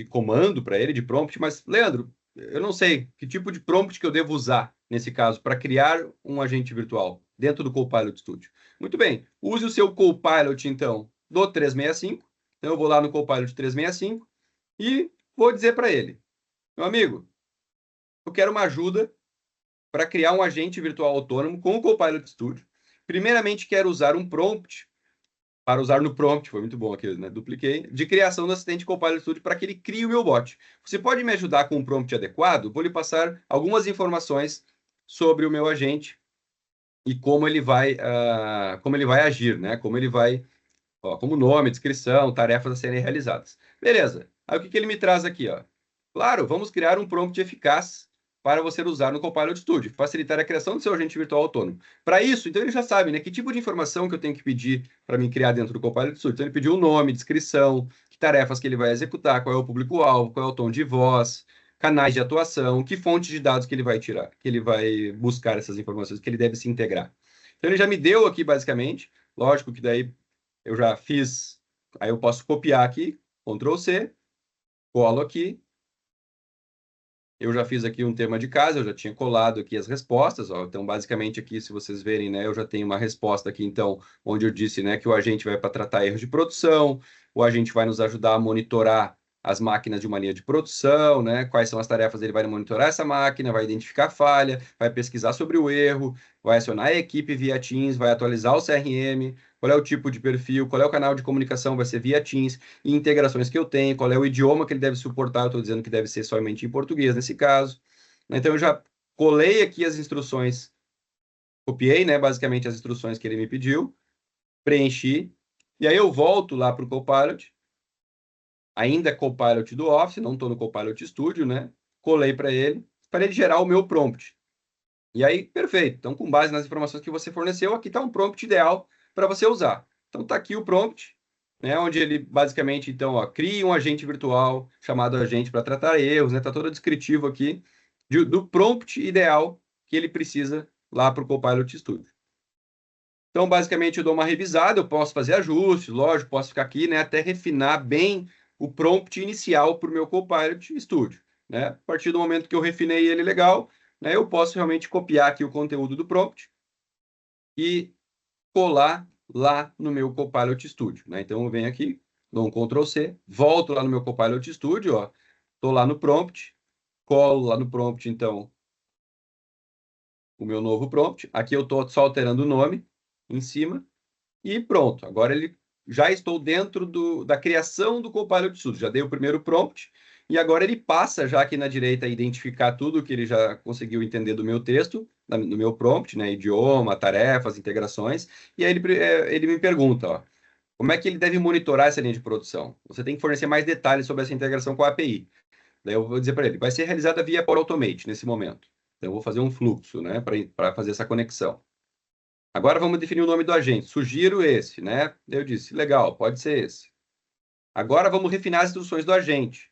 comando para ele, de prompt, mas, Leandro, eu não sei que tipo de prompt que eu devo usar, nesse caso, para criar um agente virtual dentro do Copilot Studio. Muito bem, use o seu Copilot, então, do 365. Então, eu vou lá no Copilot 365 e vou dizer para ele, meu amigo, eu quero uma ajuda para criar um agente virtual autônomo com o Copilot Studio. Primeiramente, quero usar um prompt, para usar no prompt, foi muito bom aqui, né? Dupliquei, de criação do assistente Copilot Studio para que ele crie o meu bot. Você pode me ajudar com um prompt adequado? Vou lhe passar algumas informações sobre o meu agente e como ele vai agir, né? Como ele vai, ó, como nome, descrição, tarefas a serem realizadas. Beleza. Aí o que que ele me traz aqui, ó? Claro, vamos criar um prompt eficaz para você usar no Copilot Studio, facilitar a criação do seu agente virtual autônomo. Para isso, então ele já sabe, né, que tipo de informação que eu tenho que pedir para me criar dentro do Copilot Studio. Então ele pediu o nome, descrição, que tarefas que ele vai executar, qual é o público-alvo, qual é o tom de voz, canais de atuação, que fonte de dados que ele vai tirar, que ele vai buscar essas informações, que ele deve se integrar. Então ele já me deu aqui, basicamente, lógico que daí eu já fiz, aí eu posso copiar aqui, Ctrl C, colo aqui, eu já fiz aqui um tema de casa, eu já tinha colado aqui as respostas, ó. Então, basicamente aqui, se vocês verem, né, eu já tenho uma resposta aqui, então, onde eu disse, né, que o agente vai para tratar erros de produção, o agente vai nos ajudar a monitorar as máquinas de uma linha de produção, né, quais são as tarefas, ele vai monitorar essa máquina, vai identificar a falha, vai pesquisar sobre o erro, vai acionar a equipe via Teams, vai atualizar o CRM, qual é o tipo de perfil, qual é o canal de comunicação, vai ser via Teams, e integrações que eu tenho, qual é o idioma que ele deve suportar, eu estou dizendo que deve ser somente em português nesse caso. Então, eu já colei aqui as instruções, copiei, né, basicamente as instruções que ele me pediu, preenchi, e aí eu volto lá para o Copilot, ainda Copilot do Office, não estou no Copilot Studio, né, colei para ele gerar o meu prompt. E aí, perfeito. Então, com base nas informações que você forneceu, aqui está um prompt ideal para você usar. Então, está aqui o prompt, né, onde ele basicamente, então, ó, cria um agente virtual chamado agente para tratar erros, né, está todo descritivo aqui do prompt ideal que ele precisa lá para o Copilot Studio. Então, basicamente, eu dou uma revisada, eu posso fazer ajustes, lógico, posso ficar aqui, né, até refinar bem o prompt inicial para o meu Copilot Studio, né? A partir do momento que eu refinei ele legal, né, eu posso realmente copiar aqui o conteúdo do prompt e colar lá no meu Copilot Studio, né? Então, eu venho aqui, dou um Ctrl C, volto lá no meu Copilot Studio, ó, estou lá no prompt, colo lá no prompt, então, o meu novo prompt. Aqui eu estou só alterando o nome em cima e pronto. Agora ele já estou dentro da criação do Copilot Studio. Já dei o primeiro prompt e agora ele passa já aqui na direita a identificar tudo que ele já conseguiu entender do meu texto, no meu prompt, né? Idioma, tarefas, integrações. E aí ele me pergunta, ó, como é que ele deve monitorar essa linha de produção? Você tem que fornecer mais detalhes sobre essa integração com a API. Daí eu vou dizer para ele, vai ser realizada via Power Automate nesse momento. Então eu vou fazer um fluxo, né, para fazer essa conexão. Agora vamos definir o nome do agente. Sugiro esse, né? Eu disse, legal, pode ser esse. Agora vamos refinar as instruções do agente,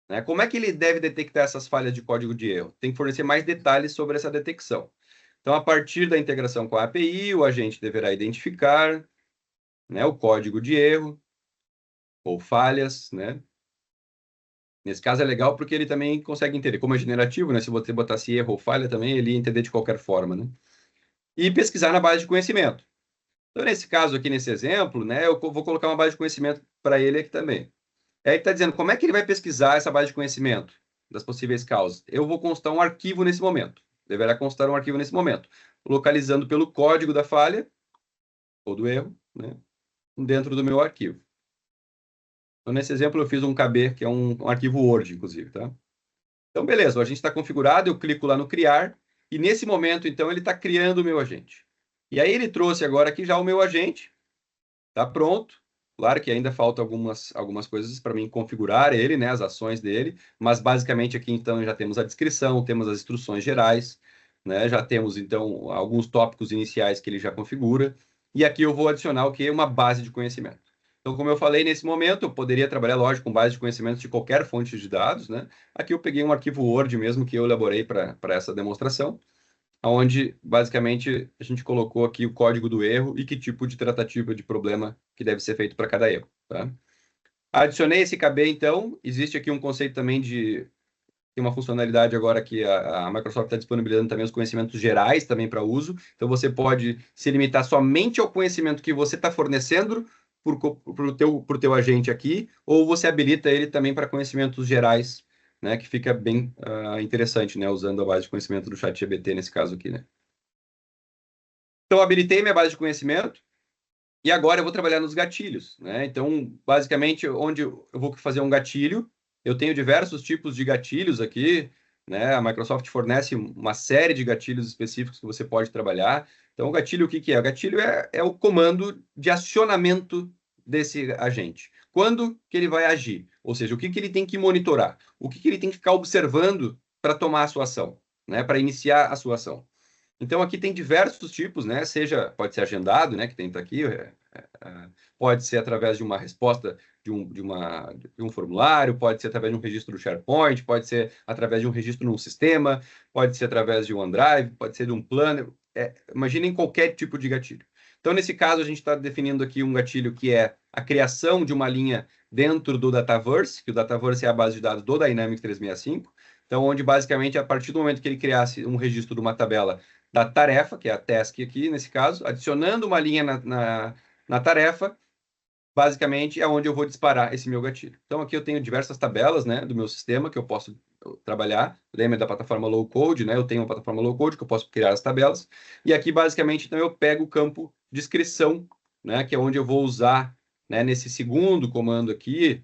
né? Como é que ele deve detectar essas falhas de código de erro? Tem que fornecer mais detalhes sobre essa detecção. Então, a partir da integração com a API, o agente deverá identificar, né, o código de erro ou falhas, né? Nesse caso é legal porque ele também consegue entender. Como é generativo, né? Se você botasse erro ou falha também, ele ia entender de qualquer forma, né? E pesquisar na base de conhecimento. Então, nesse caso aqui, nesse exemplo, né, eu vou colocar uma base de conhecimento para ele aqui também. Aí está dizendo como é que ele vai pesquisar essa base de conhecimento das possíveis causas. Eu vou constar um arquivo nesse momento. Deverá constar um arquivo nesse momento, localizando pelo código da falha ou do erro, né, dentro do meu arquivo. Então, nesse exemplo, eu fiz um KB, que é um arquivo Word, inclusive, tá? Então, beleza, o agente está configurado, eu clico lá no criar, e nesse momento, então, ele está criando o meu agente. E aí ele trouxe agora aqui já o meu agente, está pronto. Claro que ainda falta algumas coisas para mim configurar ele, né, as ações dele, mas basicamente aqui então já temos a descrição, temos as instruções gerais, né, já temos então alguns tópicos iniciais que ele já configura, e aqui eu vou adicionar o que? Uma base de conhecimento. Então, como eu falei nesse momento, eu poderia trabalhar, lógico, com base de conhecimentos de qualquer fonte de dados, né? Aqui eu peguei um arquivo Word mesmo que eu elaborei para essa demonstração, onde basicamente a gente colocou aqui o código do erro e que tipo de tratativa de problema que deve ser feito para cada erro. Tá? Adicionei esse KB, então, existe aqui um conceito também tem uma funcionalidade agora que a Microsoft está disponibilizando também os conhecimentos gerais também para uso, então você pode se limitar somente ao conhecimento que você está fornecendo para o teu agente aqui, ou você habilita ele também para conhecimentos gerais, né, que fica bem interessante, né, usando a base de conhecimento do ChatGPT nesse caso aqui, né. Então, habilitei minha base de conhecimento e agora eu vou trabalhar nos gatilhos, né? Então, basicamente, onde eu vou fazer um gatilho, eu tenho diversos tipos de gatilhos aqui, né? A Microsoft fornece uma série de gatilhos específicos que você pode trabalhar. Então, o gatilho, o que que é? O gatilho é o comando de acionamento desse agente. Quando que ele vai agir? Ou seja, o que que ele tem que monitorar? O que que ele tem que ficar observando para tomar a sua ação, né? Para iniciar a sua ação. Então, aqui tem diversos tipos, né? Pode ser agendado, né? Que tem aqui, pode ser através de uma resposta de um formulário, pode ser através de um registro do SharePoint, pode ser através de um registro num sistema, pode ser através de um OneDrive, pode ser de um planner. Imaginem qualquer tipo de gatilho. Então, nesse caso, a gente está definindo aqui um gatilho que é a criação de uma linha dentro do Dataverse, que o Dataverse é a base de dados do Dynamics 365. Então, onde basicamente, a partir do momento que ele criasse um registro de uma tabela da tarefa, que é a task aqui, nesse caso, adicionando uma linha na tarefa, basicamente é onde eu vou disparar esse meu gatilho. Então, aqui eu tenho diversas tabelas, né, do meu sistema que eu posso trabalhar. Lembra da plataforma low code, né? Eu tenho uma plataforma low code que eu posso criar as tabelas. E aqui, basicamente, então, eu pego o campo descrição, né, que é onde eu vou usar, né, nesse segundo comando aqui.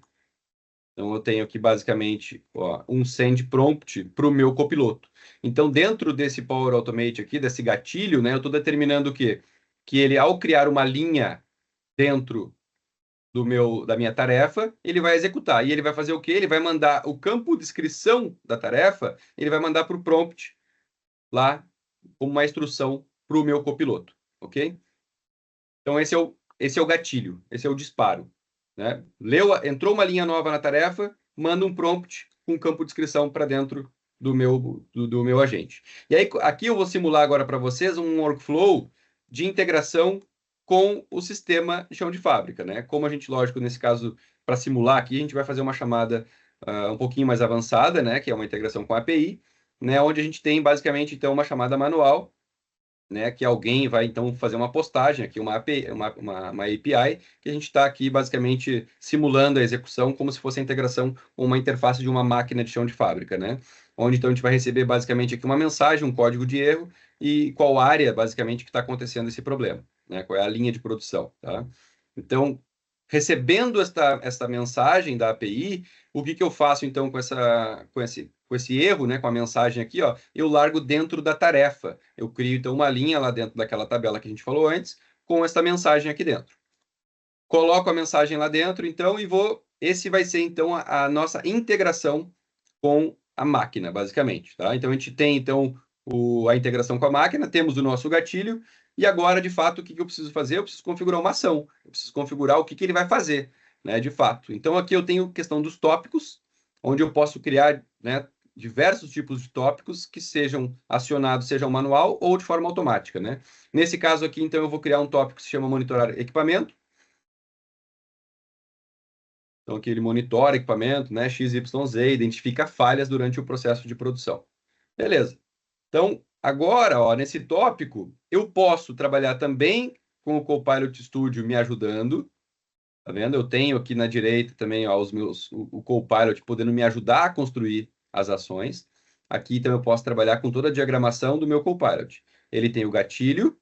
Então, eu tenho aqui, basicamente, ó, um send prompt para o meu copiloto. Então, dentro desse Power Automate aqui, desse gatilho, né, eu estou determinando o quê? Que ele, ao criar uma linha dentro da minha tarefa, ele vai executar. E ele vai fazer o quê? Ele vai mandar o campo descrição da tarefa, ele vai mandar para o prompt lá, como uma instrução para o meu copiloto, ok? Então, esse é o gatilho, esse é o disparo. Né? Entrou uma linha nova na tarefa, manda um prompt com campo de descrição para dentro do meu agente. E aí, aqui eu vou simular agora para vocês um workflow de integração com o sistema de chão de fábrica. Né? Como a gente, lógico, nesse caso, para simular aqui, a gente vai fazer uma chamada um pouquinho mais avançada, né? Que é uma integração com a API, né? Onde a gente tem, basicamente, então, uma chamada manual, né, que alguém vai então fazer uma postagem aqui, uma API, que a gente está aqui basicamente simulando a execução como se fosse a integração com uma interface de uma máquina de chão de fábrica, né? Onde então a gente vai receber basicamente aqui uma mensagem, um código de erro e qual área basicamente que está acontecendo esse problema, né? Qual é a linha de produção, tá? Então, recebendo esta mensagem da API, o que eu faço então com esse erro, né, com a mensagem aqui, ó, eu largo dentro da tarefa. Eu crio então uma linha lá dentro daquela tabela que a gente falou antes, com essa mensagem aqui dentro. Coloco a mensagem lá dentro, então, e esse vai ser então a nossa integração com a máquina, basicamente, tá? Então a gente tem então a integração com a máquina, temos o nosso gatilho, e agora, de fato, o que eu preciso fazer? Eu preciso configurar uma ação, eu preciso configurar o que ele vai fazer, né, de fato. Então aqui eu tenho questão dos tópicos, onde eu posso criar, né, diversos tipos de tópicos que sejam acionados, sejam manual ou de forma automática, né? Nesse caso aqui, então, eu vou criar um tópico que se chama monitorar equipamento. Então, aqui ele monitora equipamento, né, XYZ, identifica falhas durante o processo de produção. Beleza. Então, agora, ó, nesse tópico, eu posso trabalhar também com o Copilot Studio me ajudando. Tá vendo? Eu tenho aqui na direita também, ó, o Copilot podendo me ajudar a construir as ações. Aqui, então, eu posso trabalhar com toda a diagramação do meu Copilot. Ele tem o gatilho,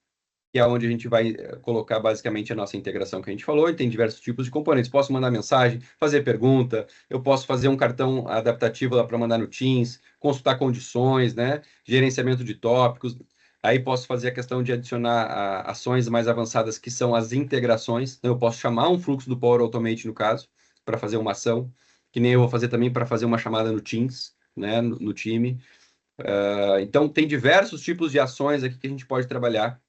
que é onde a gente vai colocar basicamente a nossa integração que a gente falou, e tem diversos tipos de componentes. Posso mandar mensagem, fazer pergunta, eu posso fazer um cartão adaptativo lá para mandar no Teams, consultar condições, né? Gerenciamento de tópicos. Aí posso fazer a questão de adicionar ações mais avançadas, que são as integrações. Então, eu posso chamar um fluxo do Power Automate, no caso, para fazer uma ação, que nem eu vou fazer também para fazer uma chamada no Teams, né? No time. Então, tem diversos tipos de ações aqui que a gente pode trabalhar,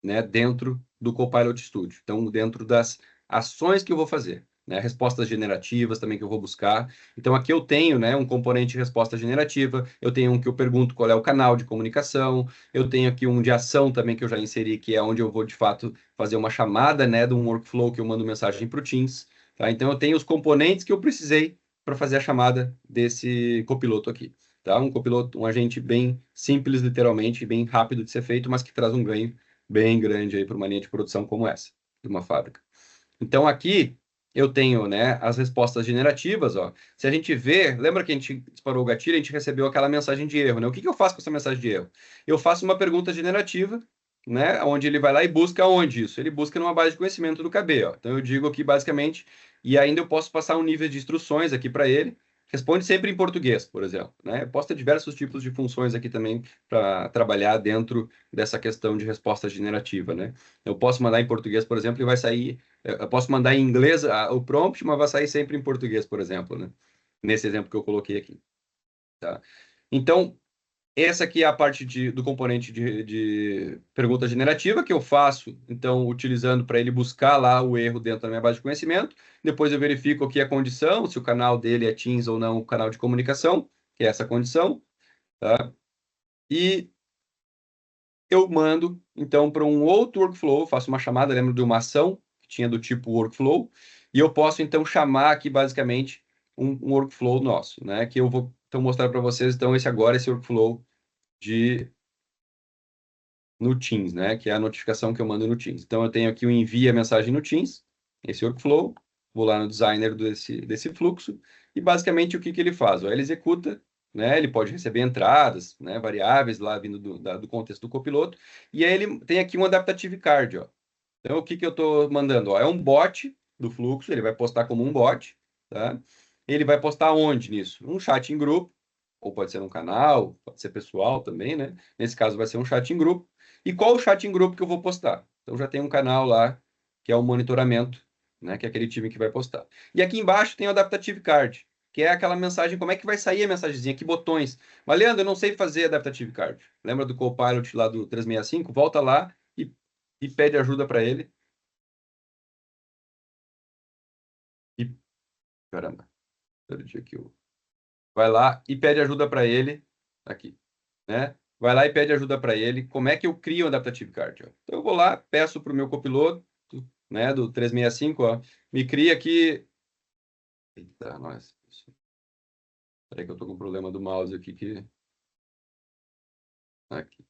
né, dentro do Copilot Studio. Então, dentro das ações que eu vou fazer, né, respostas generativas também que eu vou buscar. Então, aqui eu tenho, né, um componente de resposta generativa, eu tenho um que eu pergunto qual é o canal de comunicação, eu tenho aqui um de ação também que eu já inseri, que é onde eu vou, de fato, fazer uma chamada, né, de um workflow que eu mando mensagem para o Teams. Tá? Então, eu tenho os componentes que eu precisei para fazer a chamada desse copiloto aqui. Tá? Um copiloto, um agente bem simples, literalmente, bem rápido de ser feito, mas que traz um ganho bem grande aí para uma linha de produção como essa, de uma fábrica. Então, aqui eu tenho, né, as respostas generativas, ó. Se a gente vê, lembra que a gente disparou o gatilho, a gente recebeu aquela mensagem de erro, né? O que eu faço com essa mensagem de erro? Eu faço uma pergunta generativa, né, onde ele vai lá e busca onde isso? Ele busca numa base de conhecimento do KB, ó. Então, eu digo aqui, basicamente, e ainda eu posso passar um nível de instruções aqui para ele, responde sempre em português, por exemplo, né? Eu posso ter diversos tipos de funções aqui também para trabalhar dentro dessa questão de resposta generativa, né? Eu posso mandar em português, por exemplo, e vai sair. Eu posso mandar em inglês o prompt, mas vai sair sempre em português, por exemplo, né? Nesse exemplo que eu coloquei aqui, tá? Então, essa aqui é a parte do componente de pergunta generativa que eu faço, então, utilizando para ele buscar lá o erro dentro da minha base de conhecimento. Depois eu verifico aqui a condição, se o canal dele é Teams ou não o canal de comunicação, que é essa condição, tá? E eu mando, então, para um outro workflow, faço uma chamada, lembro de uma ação que tinha do tipo workflow, e eu posso, então, chamar aqui, basicamente, um workflow nosso, né? Que eu vou, então, mostrar para vocês, então, esse workflow de no Teams, né? Que é a notificação que eu mando no Teams. Então, eu tenho aqui o envia mensagem no Teams, esse workflow, vou lá no designer desse fluxo, e basicamente o que ele faz? Ele executa, né? Ele pode receber entradas, né? Variáveis lá vindo do contexto do copiloto, e aí ele tem aqui um adaptative card, ó. Então, o que eu estou mandando? Ó, é um bot do fluxo, ele vai postar como um bot, tá? Ele vai postar onde nisso? Um chat em grupo, ou pode ser um canal, pode ser pessoal também, né? Nesse caso vai ser um chat em grupo. E qual o chat em grupo que eu vou postar? Então já tem um canal lá que é o monitoramento, né? Que é aquele time que vai postar. E aqui embaixo tem o Adaptative Card, que é aquela mensagem, como é que vai sair a mensagenzinha, que botões. Mas, Leandro, eu não sei fazer Adaptative Card. Lembra do Copilot lá do 365? Volta lá e pede ajuda para ele. E, caramba, perdi aqui. Vai lá e pede ajuda para ele. Aqui, né? Vai lá e pede ajuda para ele. Como é que eu crio um Adaptative Card? Ó? Então, eu vou lá, peço para o meu copiloto, né, do 365, ó, me cria aqui. Eita, nós. Peraí que eu tô com um problema do mouse aqui que. Aqui.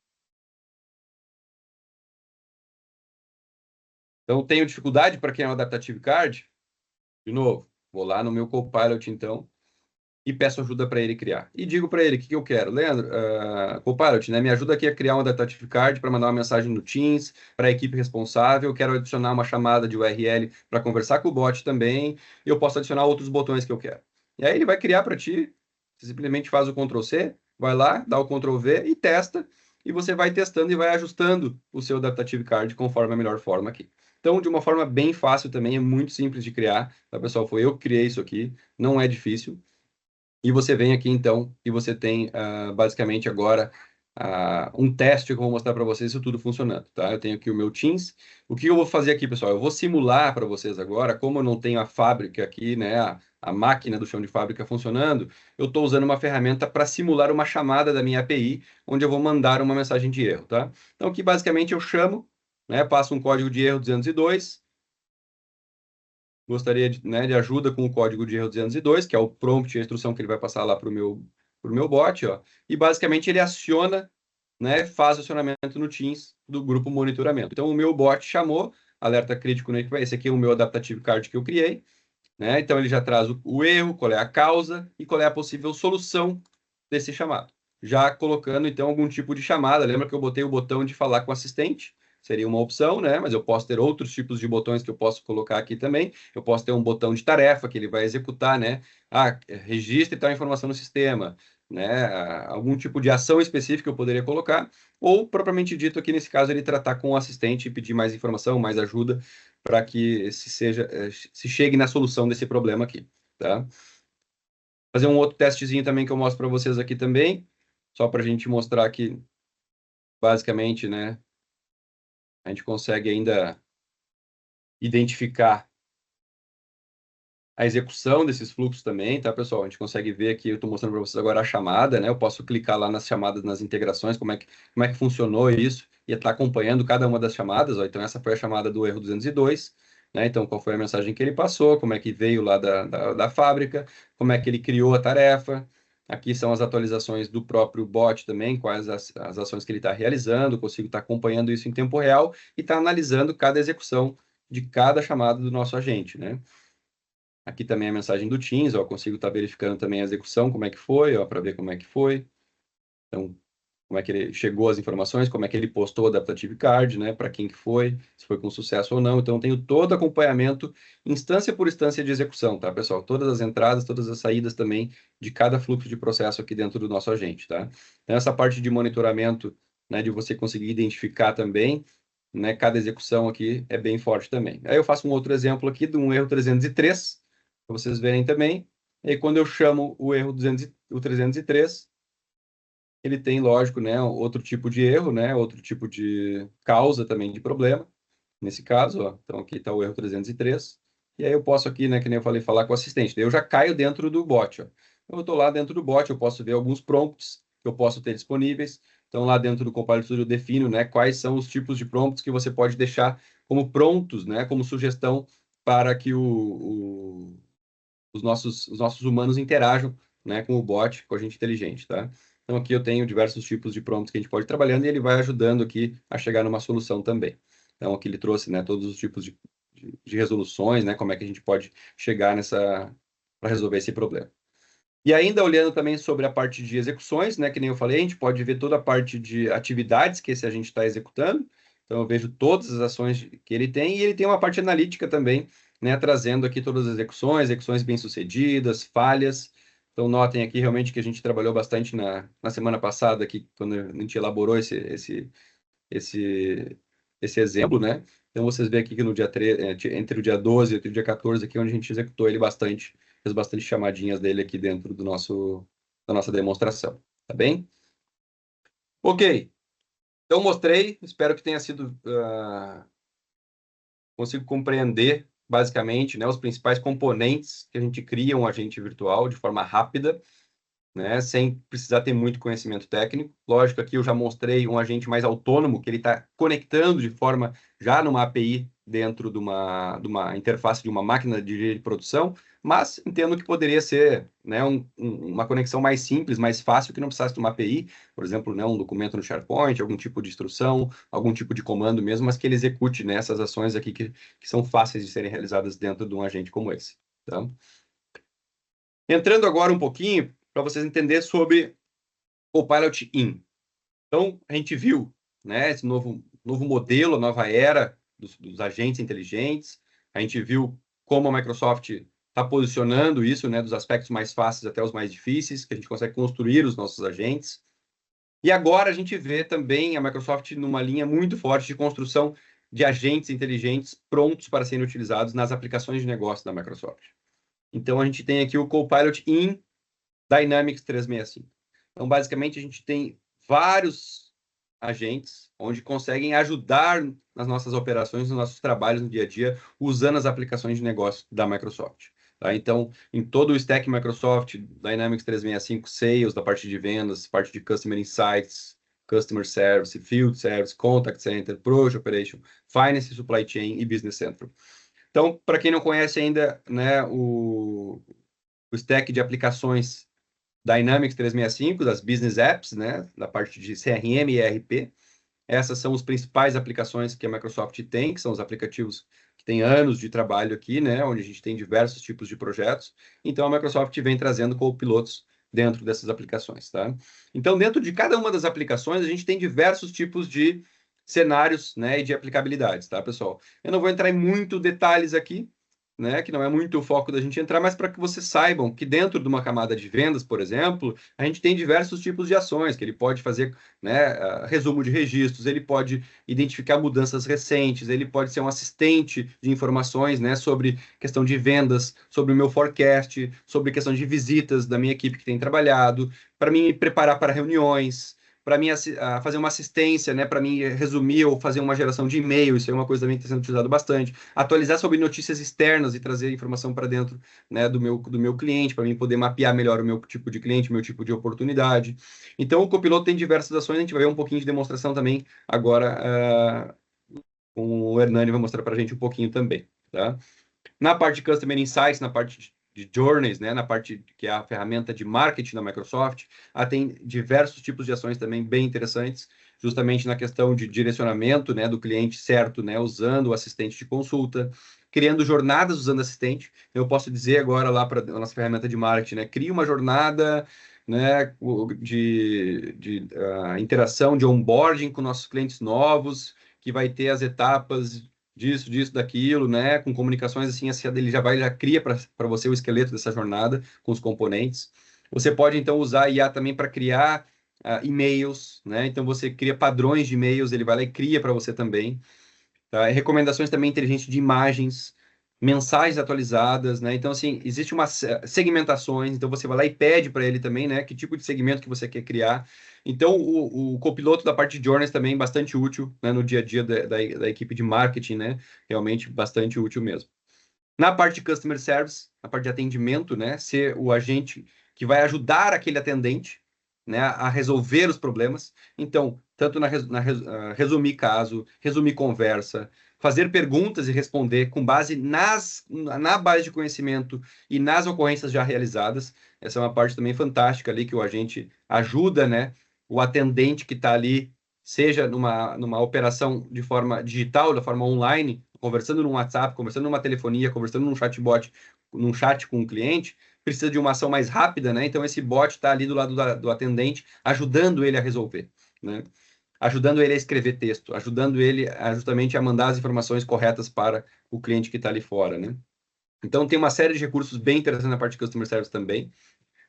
Então, tenho dificuldade para criar um Adaptative Card? De novo, vou lá no meu Copilot, então, e peço ajuda para ele criar. E digo para ele o que eu quero. Leandro, Copilot, né, me ajuda aqui a criar um Adaptative Card para mandar uma mensagem no Teams para a equipe responsável. Eu quero adicionar uma chamada de URL para conversar com o bot também. E eu posso adicionar outros botões que eu quero. E aí ele vai criar para ti. Você simplesmente faz o Ctrl+C, vai lá, dá o Ctrl+V e testa. E você vai testando e vai ajustando o seu Adaptative Card conforme a melhor forma aqui. Então, de uma forma bem fácil também, é muito simples de criar. Tá, pessoal? Foi eu que criei isso aqui, não é difícil. E você vem aqui, então, e você tem, basicamente, agora, um teste que eu vou mostrar para vocês isso tudo funcionando, tá? Eu tenho aqui o meu Teams. O que eu vou fazer aqui, pessoal? Eu vou simular para vocês agora, como eu não tenho a fábrica aqui, né, a máquina do chão de fábrica funcionando, eu estou usando uma ferramenta para simular uma chamada da minha API, onde eu vou mandar uma mensagem de erro, tá? Então, aqui, basicamente, eu chamo, né, passo um código de erro 202, gostaria de, né, de ajuda com o código de erro 202, que é o prompt, a instrução que ele vai passar lá para o meu bot, ó, e basicamente ele aciona, né, faz acionamento no Teams do grupo monitoramento. Então, o meu bot chamou, alerta crítico, né, esse aqui é o meu adaptative card que eu criei, né, então ele já traz o erro, qual é a causa e qual é a possível solução desse chamado. Já colocando, então, algum tipo de chamada, lembra que eu botei o botão de falar com o assistente, seria uma opção, né? Mas eu posso ter outros tipos de botões que eu posso colocar aqui também. Eu posso ter um botão de tarefa que ele vai executar, né? Registre tal informação no sistema, né? Algum tipo de ação específica eu poderia colocar, ou propriamente dito aqui nesse caso ele tratar com o assistente e pedir mais informação, mais ajuda para que se chegue na solução desse problema aqui, tá? Fazer um outro testezinho também que eu mostro para vocês aqui também, só para a gente mostrar que basicamente, né? A gente consegue ainda identificar a execução desses fluxos também, tá, pessoal? A gente consegue ver aqui, eu estou mostrando para vocês agora a chamada, né? Eu posso clicar lá nas chamadas, nas integrações, como é que funcionou isso, e estar acompanhando cada uma das chamadas, ó. Então, essa foi a chamada do erro 202, né? Então, qual foi a mensagem que ele passou, como é que veio lá da fábrica, como é que ele criou a tarefa. Aqui são as atualizações do próprio bot também, quais as ações que ele está realizando, consigo estar acompanhando isso em tempo real e estar analisando cada execução de cada chamada do nosso agente, né? Aqui também a mensagem do Teams, ó, eu consigo estar verificando também a execução, como é que foi, ó, para ver como é que foi. Então, como é que ele chegou às informações, como é que ele postou o Adaptive Card, né, para quem que foi, se foi com sucesso ou não. Então, eu tenho todo acompanhamento, instância por instância de execução, tá, pessoal? Todas as entradas, todas as saídas também de cada fluxo de processo aqui dentro do nosso agente, tá? Então, essa parte de monitoramento, né, de você conseguir identificar também, né, cada execução aqui é bem forte também. Aí eu faço um outro exemplo aqui de um erro 303, para vocês verem também. E aí, quando eu chamo o erro 303, ele tem, lógico, né, outro tipo de erro, né, outro tipo de causa também de problema, nesse caso, ó, então aqui está o erro 303, e aí eu posso aqui, né, que nem eu falei, falar com o assistente, daí eu já caio dentro do bot, ó. Então, eu estou lá dentro do bot, eu posso ver alguns prompts que eu posso ter disponíveis, então lá dentro do Copilot Studio eu defino, né, quais são os tipos de prompts que você pode deixar como prontos, né, como sugestão para que os nossos humanos interajam, né, com o bot, com a gente inteligente, tá? Então aqui eu tenho diversos tipos de prompts que a gente pode ir trabalhando e ele vai ajudando aqui a chegar numa solução também. Então aqui ele trouxe, né, todos os tipos de resoluções, né, como é que a gente pode chegar nessa para resolver esse problema. E ainda olhando também sobre a parte de execuções, né, que nem eu falei, a gente pode ver toda a parte de atividades que esse agente está executando. Então eu vejo todas as ações que ele tem e ele tem uma parte analítica também, né, trazendo aqui todas as execuções bem-sucedidas, falhas. Então notem aqui realmente que a gente trabalhou bastante na semana passada aqui, quando a gente elaborou esse, esse exemplo, né? Então vocês veem aqui que no dia 3, entre o dia 12 e o dia 14, aqui onde a gente executou ele bastante, fez bastante chamadinhas dele aqui dentro da nossa demonstração, tá bem? Ok, então mostrei, espero que tenha sido, consigo compreender basicamente, né, os principais componentes que a gente cria um agente virtual de forma rápida, né, sem precisar ter muito conhecimento técnico. Lógico, aqui eu já mostrei um agente mais autônomo, que ele está conectando de forma já numa API dentro de uma interface de uma máquina de produção, mas entendo que poderia ser, né, uma conexão mais simples, mais fácil, que não precisasse de uma API, por exemplo, né, um documento no SharePoint, algum tipo de instrução, algum tipo de comando mesmo, mas que ele execute, né, essas ações aqui que são fáceis de serem realizadas dentro de um agente como esse. Tá? Entrando agora um pouquinho para vocês entenderem sobre o Pilot In. Então, a gente viu, né, esse novo modelo, a nova era dos agentes inteligentes. A gente viu como a Microsoft está posicionando isso, né, dos aspectos mais fáceis até os mais difíceis, que a gente consegue construir os nossos agentes. E agora a gente vê também a Microsoft numa linha muito forte de construção de agentes inteligentes prontos para serem utilizados nas aplicações de negócio da Microsoft. Então, a gente tem aqui o Copilot In Dynamics 365. Então, basicamente, a gente tem vários agentes onde conseguem ajudar nas nossas operações, nos nossos trabalhos no dia a dia, usando as aplicações de negócio da Microsoft. Tá? Então, em todo o stack Microsoft, Dynamics 365, Sales, da parte de vendas, parte de Customer Insights, Customer Service, Field Service, Contact Center, Project Operation, Finance, Supply Chain e Business Central. Então, para quem não conhece ainda, né, o stack de aplicações Dynamics 365, das Business Apps, né, da parte de CRM e ERP. Essas são as principais aplicações que a Microsoft tem, que são os aplicativos que têm anos de trabalho aqui, né, onde a gente tem diversos tipos de projetos. Então, a Microsoft vem trazendo copilotos dentro dessas aplicações, tá? Então, dentro de cada uma das aplicações, a gente tem diversos tipos de cenários, né, e de aplicabilidades, tá, pessoal? Eu não vou entrar em muito detalhes aqui, né, que não é muito o foco da gente entrar, mas para que vocês saibam que dentro de uma camada de vendas, por exemplo, a gente tem diversos tipos de ações que ele pode fazer, né, resumo de registros, ele pode identificar mudanças recentes, ele pode ser um assistente de informações, né, sobre questão de vendas, sobre o meu forecast, sobre questão de visitas da minha equipe que tem trabalhado, para mim me preparar para reuniões, para mim fazer uma assistência, né, para mim resumir ou fazer uma geração de e-mail, isso é uma coisa também que está sendo utilizado bastante, atualizar sobre notícias externas e trazer informação para dentro, né, do meu cliente, para mim poder mapear melhor o meu tipo de cliente, o meu tipo de oportunidade. Então, o copiloto tem diversas ações, a gente vai ver um pouquinho de demonstração também agora, com o Hernani vai mostrar para a gente um pouquinho também, tá? Na parte de Customer Insights, na parte de Journeys, né, na parte que é a ferramenta de marketing da Microsoft, ela tem diversos tipos de ações também bem interessantes, justamente na questão de direcionamento, né, do cliente certo, né, usando o assistente de consulta, criando jornadas usando assistente. Eu posso dizer agora lá para a nossa ferramenta de marketing, né, cria uma jornada né, interação de onboarding com nossos clientes novos, que vai ter as etapas disso, daquilo, né, com comunicações assim, ele já cria para você o esqueleto dessa jornada com os componentes. Você pode, então, usar a IA também para criar e-mails, né, então você cria padrões de e-mails, ele vai lá e cria para você também. Tá? Recomendações também inteligentes de imagens, mensagens atualizadas, né? Então, assim, existe uma segmentações, então você vai lá e pede para ele também, né? Que tipo de segmento que você quer criar. Então, o copiloto da parte de journeys também bastante útil, né? No dia a dia da equipe de marketing, né? Realmente bastante útil mesmo. Na parte de customer service, na parte de atendimento, né? Ser o agente que vai ajudar aquele atendente, né? A resolver os problemas. Então, tanto resumir caso, resumir conversa, fazer perguntas e responder com base na base de conhecimento e nas ocorrências já realizadas. Essa é uma parte também fantástica ali que o agente ajuda, né? O atendente que está ali, seja numa operação de forma digital, da forma online, conversando no WhatsApp, conversando numa telefonia, conversando num chatbot, num chat com o cliente, precisa de uma ação mais rápida, né? Então esse bot está ali do lado do atendente, ajudando ele a resolver, né? Ajudando ele a escrever texto, ajudando ele justamente a mandar as informações corretas para o cliente que está ali fora, né? Então tem uma série de recursos bem interessantes na parte de Customer Service também.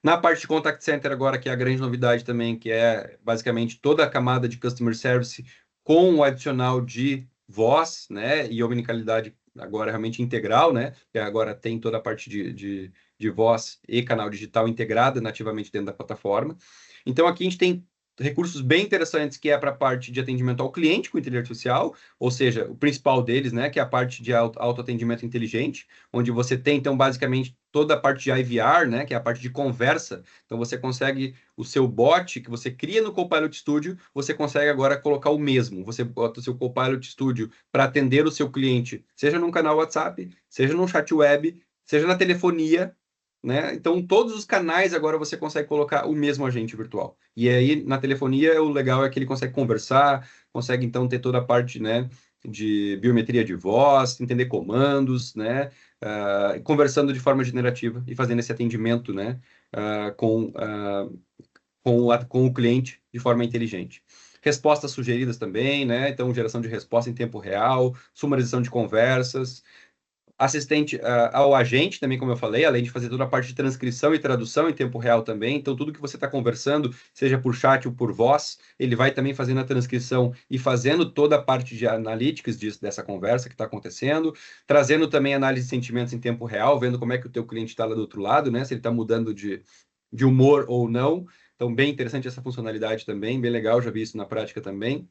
Na parte de Contact Center agora, que é a grande novidade também, que é basicamente toda a camada de Customer Service com o adicional de voz, né, e omnicanalidade agora realmente integral, né, que agora tem toda a parte de voz e canal digital integrada nativamente dentro da plataforma. Então aqui a gente tem recursos bem interessantes que é para a parte de atendimento ao cliente com inteligência artificial, ou seja, o principal deles, né, que é a parte de autoatendimento inteligente, onde você tem, então, basicamente, toda a parte de IVR, né, que é a parte de conversa. Então, você consegue, o seu bot que você cria no Copilot Studio, você consegue agora colocar o mesmo. Você bota o seu Copilot Studio para atender o seu cliente, seja num canal WhatsApp, seja num chat web, seja na telefonia, né? Então, todos os canais agora você consegue colocar o mesmo agente virtual. E aí, na telefonia, o legal é que ele consegue conversar, consegue, então, ter toda a parte, né, de biometria de voz, entender comandos, né? Conversando de forma generativa e fazendo esse atendimento, né, com o cliente de forma inteligente. Respostas sugeridas também, né? Então, geração de resposta em tempo real, sumarização de conversas, assistente ao agente também, como eu falei, além de fazer toda a parte de transcrição e tradução em tempo real também. Então, tudo que você está conversando, seja por chat ou por voz, ele vai também fazendo a transcrição e fazendo toda a parte de analytics dessa conversa que está acontecendo, trazendo também análise de sentimentos em tempo real, vendo como é que o teu cliente está lá do outro lado, né? Se ele está mudando de humor ou não. Então, bem interessante essa funcionalidade também, bem legal, já vi isso na prática também.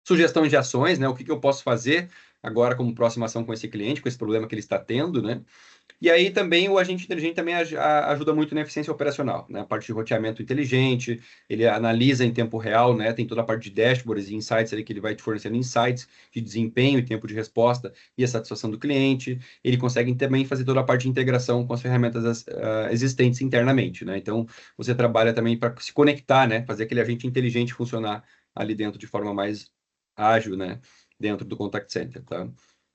Sugestões de ações, né? O que eu posso fazer agora como próxima ação com esse cliente, com esse problema que ele está tendo, né? E aí também o agente inteligente também ajuda muito na eficiência operacional, né? A parte de roteamento inteligente, ele analisa em tempo real, né? Tem toda a parte de dashboards e insights ali que ele vai te fornecendo insights de desempenho e tempo de resposta e a satisfação do cliente. Ele consegue também fazer toda a parte de integração com as ferramentas existentes internamente, né? Então, você trabalha também para se conectar, né? Fazer aquele agente inteligente funcionar ali dentro de forma mais ágil, né? Dentro do contact center, tá?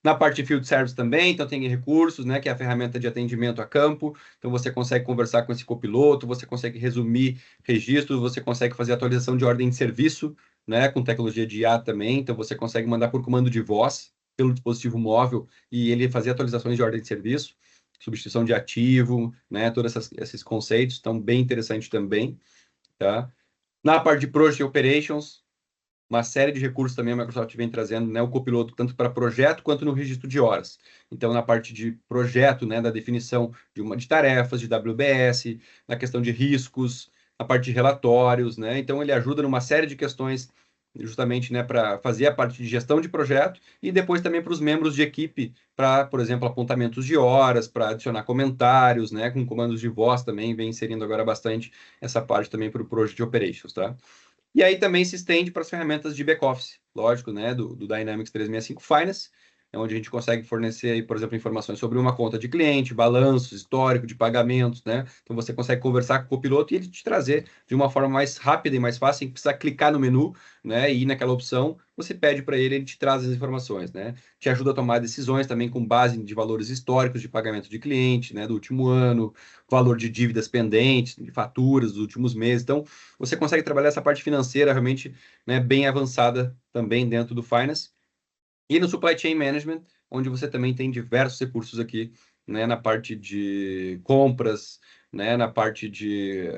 Na parte de field service também, então tem recursos, né, que é a ferramenta de atendimento a campo. Então você consegue conversar com esse copiloto, você consegue resumir registros, você consegue fazer atualização de ordem de serviço, né, com tecnologia de IA também. Então você consegue mandar por comando de voz pelo dispositivo móvel e ele fazer atualizações de ordem de serviço, substituição de ativo, né, todos esses conceitos estão bem interessantes também, tá? Na parte de Project Operations, uma série de recursos também a Microsoft vem trazendo, né, o copiloto tanto para projeto quanto no registro de horas. Então, na parte de projeto, né, da definição de tarefas, de WBS, na questão de riscos, na parte de relatórios, né? Então, ele ajuda numa série de questões justamente, né, para fazer a parte de gestão de projeto e depois também para os membros de equipe, para, por exemplo, apontamentos de horas, para adicionar comentários, né, com comandos de voz também, vem inserindo agora bastante essa parte também para o Project Operations, tá? E aí também se estende para as ferramentas de back-office, lógico, né, do Dynamics 365 Finance, é onde a gente consegue fornecer, aí, por exemplo, informações sobre uma conta de cliente, balanços, histórico de pagamentos, né? Então você consegue conversar com o copiloto e ele te trazer de uma forma mais rápida e mais fácil, sem precisar clicar no menu, né? E ir naquela opção, você pede para ele, ele te traz as informações, né? Te ajuda a tomar decisões também com base de valores históricos de pagamento de cliente, né? Do último ano, valor de dívidas pendentes, de faturas dos últimos meses. Então, você consegue trabalhar essa parte financeira realmente, né, bem avançada também dentro do Finance. E no Supply Chain Management, onde você também tem diversos recursos aqui, né, na parte de compras, né, na parte de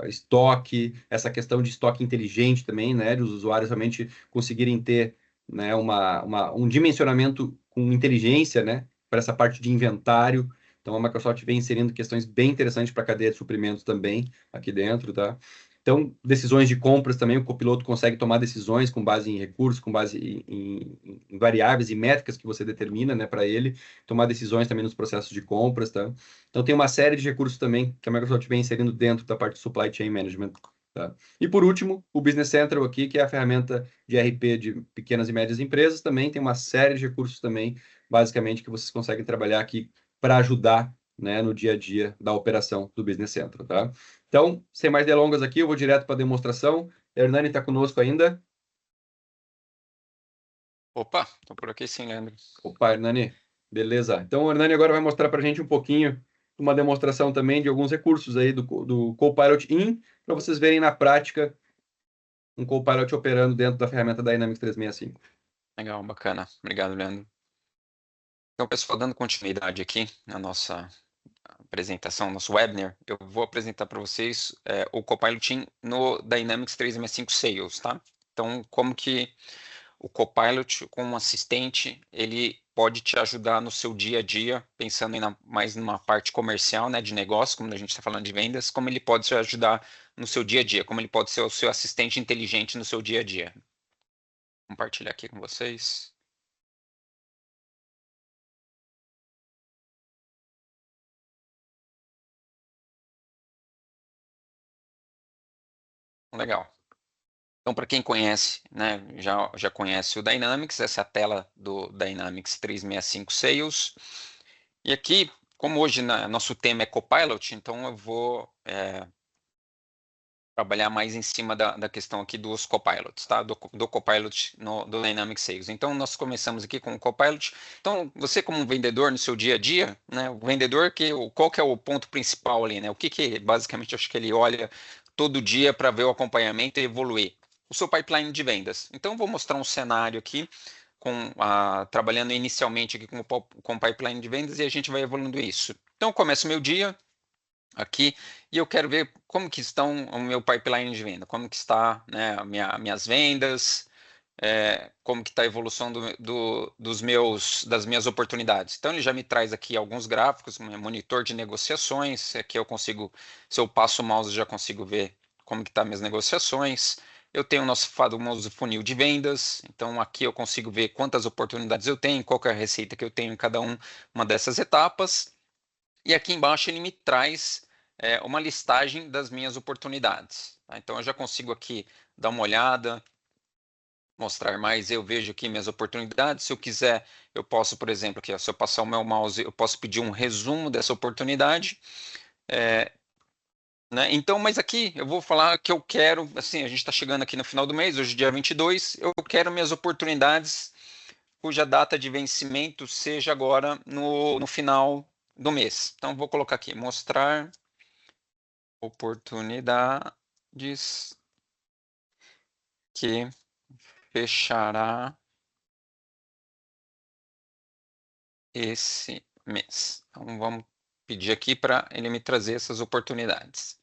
estoque, essa questão de estoque inteligente também, né, de os usuários realmente conseguirem ter, né, um dimensionamento com inteligência, né, para essa parte de inventário. Então, a Microsoft vem inserindo questões bem interessantes para a cadeia de suprimentos também aqui dentro, tá? Então, decisões de compras também, o copiloto consegue tomar decisões com base em recursos, com base em variáveis e métricas que você determina, né, para ele, tomar decisões também nos processos de compras, tá? Então, tem uma série de recursos também que a Microsoft vem inserindo dentro da parte de Supply Chain Management, tá? E, por último, o Business Central aqui, que é a ferramenta de RP de pequenas e médias empresas, também tem uma série de recursos também, basicamente, que vocês conseguem trabalhar aqui para ajudar, né, no dia a dia da operação do Business Central, tá? Então, sem mais delongas aqui, eu vou direto para a demonstração. Hernani está conosco ainda. Opa, estou por aqui sim, Leandro. Opa, Hernani, beleza. Então, o Hernani agora vai mostrar para a gente um pouquinho, uma demonstração também de alguns recursos aí do Copilot In, para vocês verem na prática um Copilot operando dentro da ferramenta Dynamics 365. Legal, bacana. Obrigado, Leandro. Então, pessoal, dando continuidade aqui na nossa apresentação, nosso webinar, eu vou apresentar para vocês o Copilot no Dynamics 365 Sales, tá? Então, como que o Copilot, como assistente, ele pode te ajudar no seu dia a dia, pensando mais numa parte comercial, né, de negócio, como a gente está falando de vendas, como ele pode te ajudar no seu dia a dia, como ele pode ser o seu assistente inteligente no seu dia a dia. Vou compartilhar aqui com vocês. Legal. Então, para quem conhece, né, já conhece o Dynamics, essa é a tela do Dynamics 365 Sales. E aqui, como hoje nosso tema é Copilot, então eu vou trabalhar mais em cima da questão aqui dos Copilots, tá? Do Copilot do Dynamics Sales. Então, nós começamos aqui com o Copilot. Então, você como um vendedor no seu dia a dia, né, o vendedor, qual que é o ponto principal ali, né? O que basicamente, acho que ele olha todo dia para ver o acompanhamento e evoluir? O seu pipeline de vendas. Então, vou mostrar um cenário aqui, trabalhando inicialmente aqui com o pipeline de vendas e a gente vai evoluindo isso. Então, eu começo o meu dia aqui e eu quero ver como que estão o meu pipeline de venda, como que está, né, minhas vendas, como que está a evolução das minhas oportunidades. Então ele já me traz aqui alguns gráficos, um monitor de negociações, aqui eu consigo, se eu passo o mouse já consigo ver como que está minhas negociações. Eu tenho o nosso famoso funil de vendas, então aqui eu consigo ver quantas oportunidades eu tenho, qual que é a receita que eu tenho em cada uma dessas etapas. E aqui embaixo ele me traz uma listagem das minhas oportunidades, tá? Então eu já consigo aqui dar uma olhada, mostrar mais, eu vejo aqui minhas oportunidades. Se eu quiser, eu posso, por exemplo, aqui, se eu passar o meu mouse, eu posso pedir um resumo dessa oportunidade. Né? Então, mas aqui eu vou falar que eu quero, assim, a gente está chegando aqui no final do mês, hoje dia 22, eu quero minhas oportunidades cuja data de vencimento seja agora no final do mês. Então, vou colocar aqui, mostrar oportunidades que fechará esse mês. Então, vamos pedir aqui para ele me trazer essas oportunidades.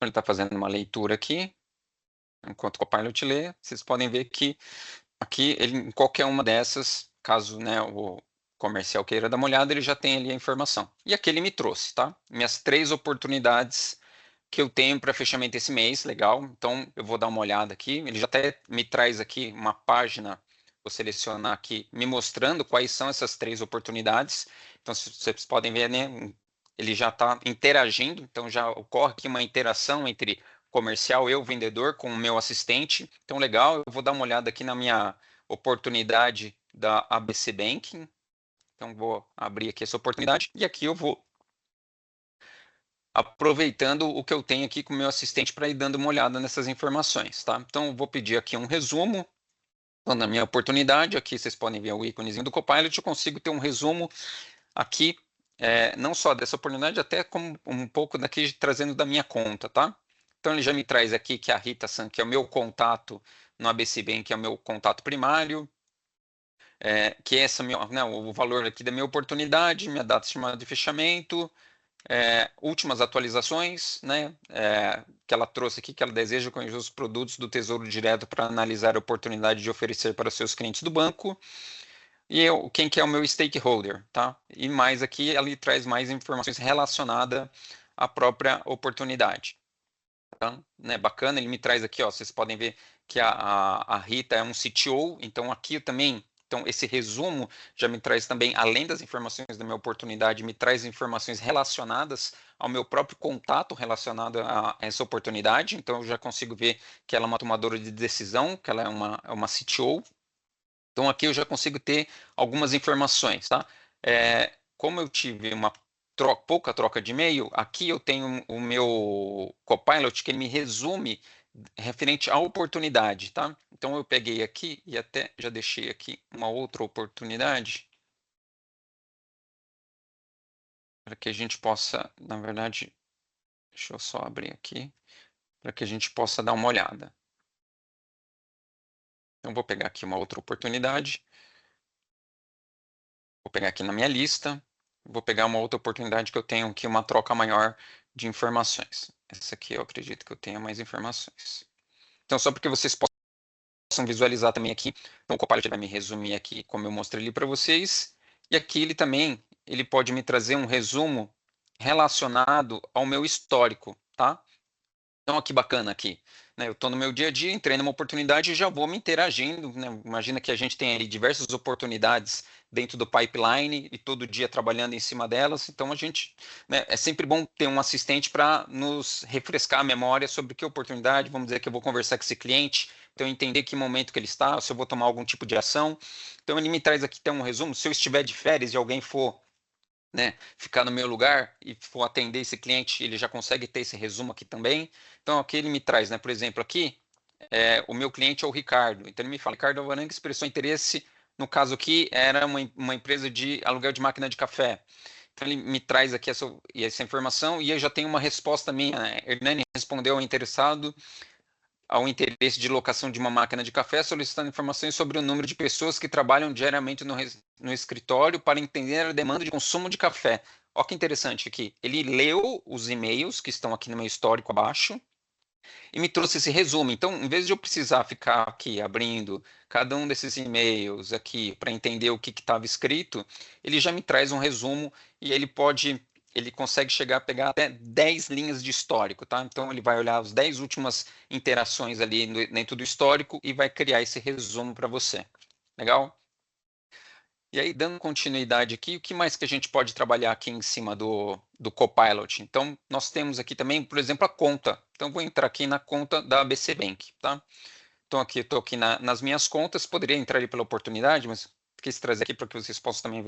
Ele está fazendo uma leitura aqui. Enquanto o Copilot lê, vocês podem ver que aqui, em qualquer uma dessas, caso, né, o comercial queira dar uma olhada, ele já tem ali a informação. E aqui ele me trouxe, tá? Minhas 3 oportunidades que eu tenho para fechamento esse mês, legal. Então, eu vou dar uma olhada aqui. Ele já até me traz aqui uma página, vou selecionar aqui, me mostrando quais são essas 3 oportunidades. Então, vocês podem ver, né, ele já está interagindo, então já ocorre aqui uma interação entre comercial, eu, vendedor, com o meu assistente. Então, legal, eu vou dar uma olhada aqui na minha oportunidade da ABC Banking. Então, vou abrir aqui essa oportunidade e aqui eu vou aproveitando o que eu tenho aqui com o meu assistente para ir dando uma olhada nessas informações, tá? Então, eu vou pedir aqui um resumo. Então, na minha oportunidade, aqui vocês podem ver o íconezinho do Copilot, eu consigo ter um resumo aqui, não só dessa oportunidade, até como um pouco daqui trazendo da minha conta, tá? Então, ele já me traz aqui que a Rita San, que é o meu contato no ABC Bank, que é o meu contato primário, que essa o valor aqui da minha oportunidade, minha data estimada de fechamento, últimas atualizações, né, que ela trouxe aqui, que ela deseja conhecer os produtos do Tesouro Direto para analisar a oportunidade de oferecer para seus clientes do banco, e quem que é o meu stakeholder, tá? E mais aqui, ele traz mais informações relacionadas à própria oportunidade. Tá? Né, bacana, ele me traz aqui, ó, vocês podem ver que a Rita é um CTO, então aqui também, então esse resumo já me traz também, além das informações da minha oportunidade, me traz informações relacionadas ao meu próprio contato relacionado a essa oportunidade, então eu já consigo ver que ela é uma tomadora de decisão, que ela é uma CTO, então aqui eu já consigo ter algumas informações, tá? Como eu tive uma pouca troca de e-mail, aqui eu tenho o meu Copilot que ele me resume referente à oportunidade, tá? Então eu peguei aqui e até já deixei aqui uma outra oportunidade para que a gente possa, na verdade, deixa eu só abrir aqui, para que a gente possa dar uma olhada. Então vou pegar aqui uma outra oportunidade, vou pegar aqui na minha lista, vou pegar uma outra oportunidade que eu tenho aqui uma troca maior de informações. Essa aqui eu acredito que eu tenha mais informações. Então, só para que vocês possam visualizar também aqui, então o Copilot vai me resumir aqui, como eu mostrei ali para vocês, e aqui ele também, ele pode me trazer um resumo relacionado ao meu histórico, tá? Então, que bacana aqui, né? Eu estou no meu dia a dia, entrei numa oportunidade e já vou me interagindo, né? Imagina que a gente tem ali diversas oportunidades dentro do pipeline e todo dia trabalhando em cima delas. Então, a gente, né, é sempre bom ter um assistente para nos refrescar a memória sobre que oportunidade, vamos dizer que eu vou conversar com esse cliente, então entender que momento que ele está, se eu vou tomar algum tipo de ação. Então, ele me traz aqui até um resumo. Se eu estiver de férias e alguém for, né, ficar no meu lugar e for atender esse cliente, ele já consegue ter esse resumo aqui também. Então, aqui ele me traz, né, por exemplo, aqui, o meu cliente é o Ricardo. Então, ele me fala, Ricardo Alvarenga expressou interesse, no caso aqui, era uma empresa de aluguel de máquina de café. Então, ele me traz aqui essa informação e eu já tenho uma resposta minha, né? Hernani respondeu ao interessado ao interesse de locação de uma máquina de café, solicitando informações sobre o número de pessoas que trabalham diariamente no escritório para entender a demanda de consumo de café. Olha que interessante aqui. Ele leu os e-mails que estão aqui no meu histórico abaixo e me trouxe esse resumo. Então, em vez de eu precisar ficar aqui abrindo cada um desses e-mails aqui para entender o que estava escrito, ele já me traz um resumo e ele consegue chegar a pegar até 10 linhas de histórico, tá? Então ele vai olhar as 10 últimas interações ali dentro do histórico e vai criar esse resumo para você. Legal? E aí, dando continuidade aqui, o que mais que a gente pode trabalhar aqui em cima do Copilot? Então, nós temos aqui também, por exemplo, a conta. Então, vou entrar aqui na conta da ABC Bank, tá? Então, aqui, estou aqui nas minhas contas, poderia entrar ali pela oportunidade, mas quis trazer aqui para que vocês possam também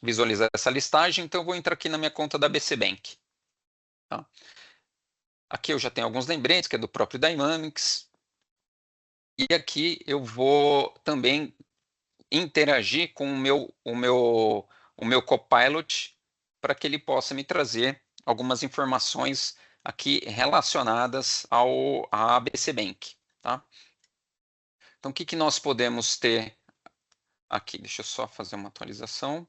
visualizar essa listagem. Então, eu vou entrar aqui na minha conta da ABC Bank. Tá? Aqui eu já tenho alguns lembretes, que é do próprio Dynamics. E aqui eu vou também interagir com o meu Copilot para que ele possa me trazer algumas informações aqui relacionadas à ABC Bank. Tá? Então, o que nós podemos ter aqui? Deixa eu só fazer uma atualização.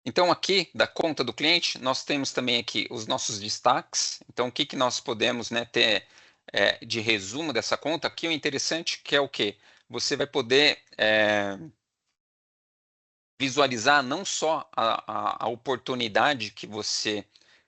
Então, aqui da conta do cliente, nós temos também aqui os nossos destaques. Então, o que nós podemos, né, ter de resumo dessa conta? Aqui o interessante que é o quê? Você vai poder visualizar não só a oportunidade que você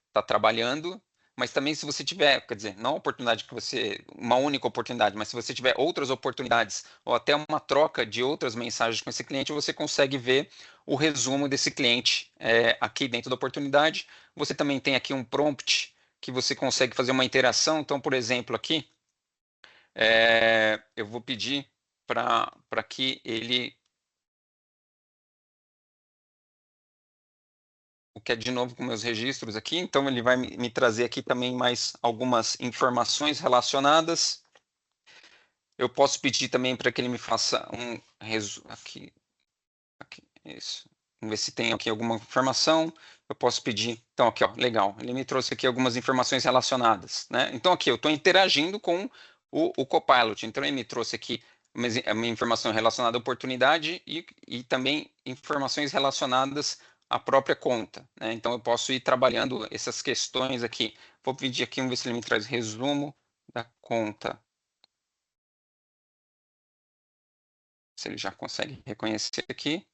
está trabalhando, mas também se você tiver, quer dizer, não a oportunidade que você, uma única oportunidade, mas se você tiver outras oportunidades ou até uma troca de outras mensagens com esse cliente, você consegue ver o resumo desse cliente aqui dentro da oportunidade. Você também tem aqui um prompt que você consegue fazer uma interação. Então, por exemplo, aqui, eu vou pedir para que ele... que é de novo com meus registros aqui, então ele vai me trazer aqui também mais algumas informações relacionadas. Eu posso pedir também para que ele me faça um resumo aqui, isso. Vamos ver se tem aqui alguma informação. Eu posso pedir. Então, aqui, ó, legal. Ele me trouxe aqui algumas informações relacionadas, né? Então, aqui eu estou interagindo com o Copilot. Então, ele me trouxe aqui uma informação relacionada à oportunidade e também informações relacionadas à própria conta, né? Então, eu posso ir trabalhando essas questões aqui. Vou pedir aqui, vamos ver se ele me traz resumo da conta. Se ele já consegue reconhecer aqui.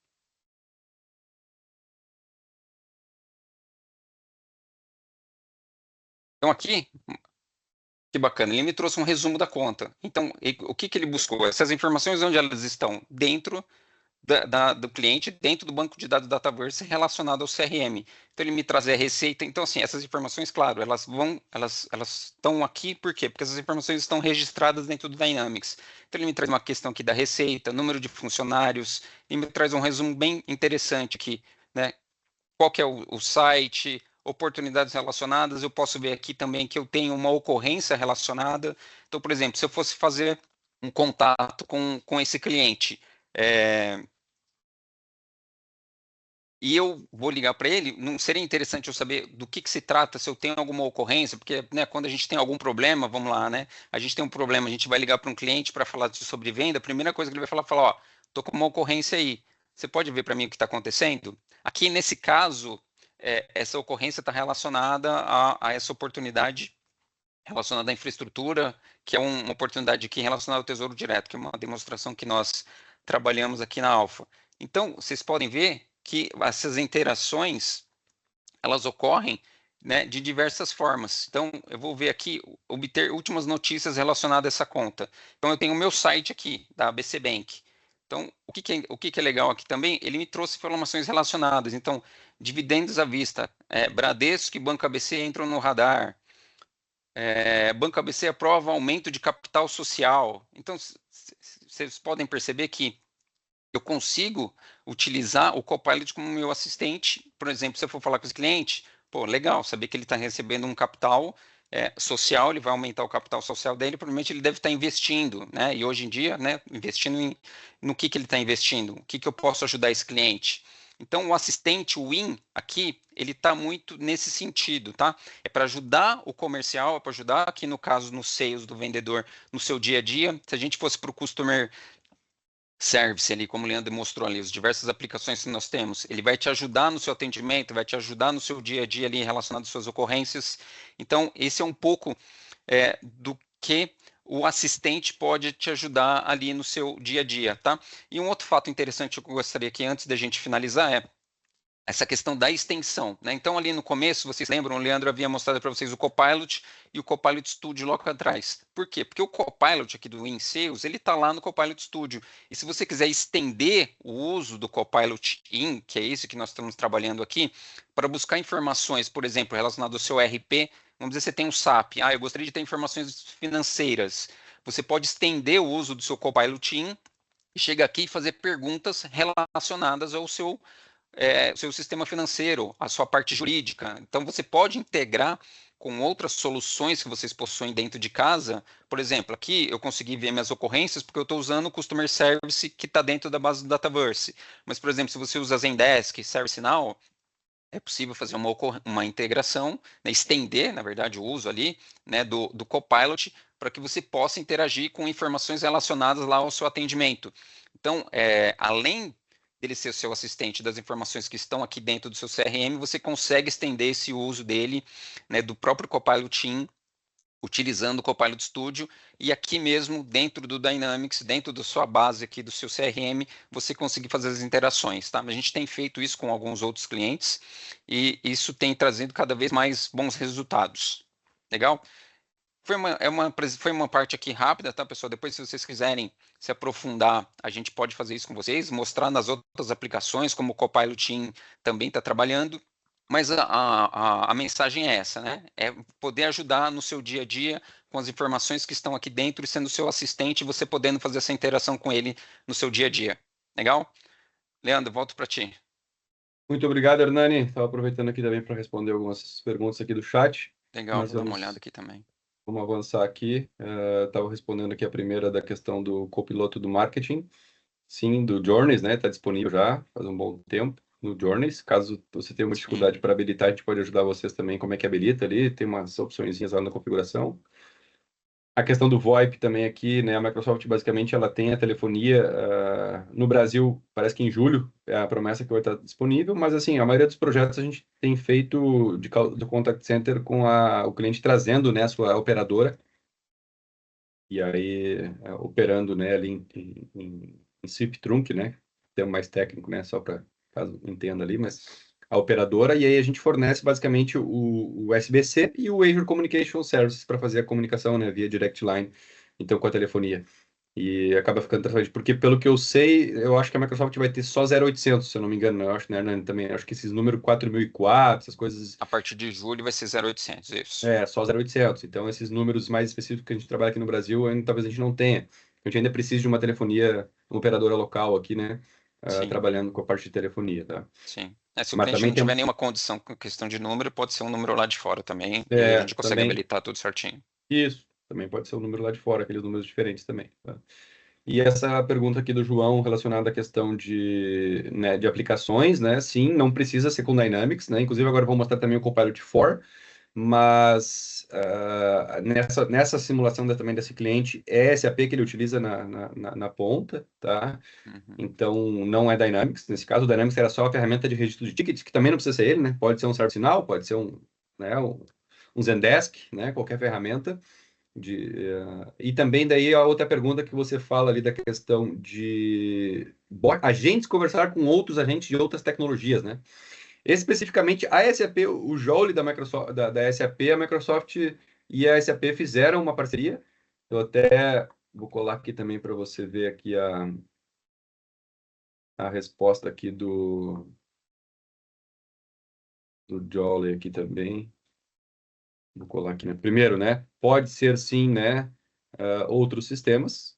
Então, aqui, que bacana, ele me trouxe um resumo da conta. Então, o que ele buscou? Essas informações, onde elas estão? Dentro do cliente, dentro do banco de dados Dataverse relacionado ao CRM. Então, ele me traz a receita. Então, assim, essas informações, claro, elas estão aqui, por quê? Porque essas informações estão registradas dentro do Dynamics. Então, ele me traz uma questão aqui da receita, número de funcionários, e me traz um resumo bem interessante aqui, né? Qual que é o site, oportunidades relacionadas. Eu posso ver aqui também que eu tenho uma ocorrência relacionada. Então, por exemplo, se eu fosse fazer um contato com esse cliente, e eu vou ligar para ele, não seria interessante eu saber do que se trata, se eu tenho alguma ocorrência, porque, né, quando a gente tem algum problema, vamos lá, né? A gente tem um problema, a gente vai ligar para um cliente para falar sobre venda, a primeira coisa que ele vai falar, ó, tô com uma ocorrência aí. Você pode ver para mim o que está acontecendo? Aqui, nesse caso, essa ocorrência está relacionada a essa oportunidade relacionada à infraestrutura, que é uma oportunidade aqui relacionada ao Tesouro Direto, que é uma demonstração que nós trabalhamos aqui na Alfa. Então, vocês podem ver que essas interações, elas ocorrem, né, de diversas formas. Então, eu vou ver aqui, obter últimas notícias relacionadas a essa conta. Então, eu tenho o meu site aqui, da ABC Bank. Então, o que é legal aqui também, ele me trouxe informações relacionadas. Então, dividendos à vista, Bradesco e Banco ABC entram no radar. Banco ABC aprova aumento de capital social. Então, vocês podem perceber que eu consigo utilizar o Copilot como meu assistente. Por exemplo, se eu for falar com esse cliente, pô, legal, saber que ele está recebendo um capital social, ele vai aumentar o capital social dele, provavelmente ele deve estar investindo, né? E hoje em dia, né, investindo no que ele está investindo, o que eu posso ajudar esse cliente. Então, o assistente, o Win, aqui, ele está muito nesse sentido, tá? É para ajudar o comercial, é para ajudar aqui, no caso, no sales do vendedor, no seu dia a dia. Se a gente fosse para o customer service ali, como o Leandro mostrou ali, as diversas aplicações que nós temos, ele vai te ajudar no seu atendimento, vai te ajudar no seu dia a dia ali relacionado às suas ocorrências. Então, esse é um pouco do que o assistente pode te ajudar ali no seu dia a dia, tá? E um outro fato interessante que eu gostaria que antes da gente finalizar essa questão da extensão, né? Então, ali no começo, vocês lembram, o Leandro havia mostrado para vocês o Copilot e o Copilot Studio logo atrás. Por quê? Porque o Copilot aqui do InSales, ele está lá no Copilot Studio. E se você quiser estender o uso do Copilot In, que é esse que nós estamos trabalhando aqui, para buscar informações, por exemplo, relacionadas ao seu RP, vamos dizer, você tem um SAP, eu gostaria de ter informações financeiras. Você pode estender o uso do seu Copilot In e chega aqui e fazer perguntas relacionadas ao seu sistema financeiro, a sua parte jurídica. Então, você pode integrar com outras soluções que vocês possuem dentro de casa. Por exemplo, aqui eu consegui ver minhas ocorrências porque eu estou usando o Customer Service que está dentro da base do Dataverse. Mas, por exemplo, se você usa Zendesk, ServiceNow, é possível fazer uma integração, né, estender, na verdade, o uso ali, né, do Copilot para que você possa interagir com informações relacionadas lá ao seu atendimento. Então, além dele ser o seu assistente das informações que estão aqui dentro do seu CRM, você consegue estender esse uso dele, né, do próprio Copilot In, utilizando o Copilot Studio, e aqui mesmo, dentro do Dynamics, dentro da sua base aqui do seu CRM, você conseguir fazer as interações, tá? A gente tem feito isso com alguns outros clientes, e isso tem trazido cada vez mais bons resultados. Legal? Foi uma parte aqui rápida, tá, pessoal? Depois, se vocês quiserem se aprofundar, a gente pode fazer isso com vocês, mostrar nas outras aplicações, como o Copilot Team também está trabalhando. Mas a mensagem é essa, né? É poder ajudar no seu dia a dia com as informações que estão aqui dentro e sendo seu assistente, você podendo fazer essa interação com ele no seu dia a dia. Legal? Leandro, volto para ti. Muito obrigado, Hernani. Estava aproveitando aqui também para responder algumas perguntas aqui do chat. Legal, Mas vou dar uma olhada aqui também. vamos avançar aqui. Estava respondendo aqui a primeira da questão do copiloto do marketing. Sim, do Journeys, né? Está disponível já faz um bom tempo no Journeys. Caso você tenha uma dificuldade para habilitar, a gente pode ajudar vocês também como é que habilita ali. Tem umas opçõezinhas lá na configuração. A questão do VoIP também aqui, né? A Microsoft basicamente ela tem a telefonia no Brasil, parece que em julho é a promessa que vai estar disponível, mas assim, a maioria dos projetos a gente tem feito do contact center com o cliente trazendo, né, a sua operadora e aí operando, né, ali em SIP trunk, né? Termo mais técnico, né, só para caso entenda ali, mas a operadora, e aí a gente fornece basicamente o USB-C e o Azure Communication Services para fazer a comunicação, né, via Direct Line, então com a telefonia. E acaba ficando interessante, porque pelo que eu sei, eu acho que a Microsoft vai ter só 0800, se eu não me engano, eu acho, né, Hernani, também, acho que esses números 4004, essas coisas... A partir de julho vai ser 0800, isso. Só 0800, então esses números mais específicos que a gente trabalha aqui no Brasil, talvez a gente não tenha. A gente ainda precisa de uma telefonia, uma operadora local aqui, né, trabalhando com a parte de telefonia, tá? Sim. Se o Mas cliente também não tiver tem... nenhuma condição com questão de número, pode ser um número lá de fora também, e aí a gente consegue também... habilitar tudo certinho. Isso, também pode ser um número lá de fora, aqueles números diferentes também, tá? E essa pergunta aqui do João relacionada à questão né, de aplicações, né? Sim, não precisa ser com Dynamics, né? Inclusive agora eu vou mostrar também o Copilot 4, mas nessa simulação também desse cliente é SAP que ele utiliza na ponta, tá? Uhum. Então não é Dynamics, nesse caso o Dynamics era só a ferramenta de registro de tickets, que também não precisa ser ele, né? Pode ser um ServiceNow, pode ser um Zendesk, né? Qualquer ferramenta. E também daí a outra pergunta que você fala ali da questão de agentes conversar com outros agentes de outras tecnologias, né? Especificamente a SAP, o Joule da Microsoft, da SAP, a Microsoft e a SAP fizeram uma parceria. Eu até vou colar aqui também para você ver aqui a resposta aqui do Joule aqui também. Vou colar aqui, né? Primeiro, né? Pode ser sim, né? Outros sistemas,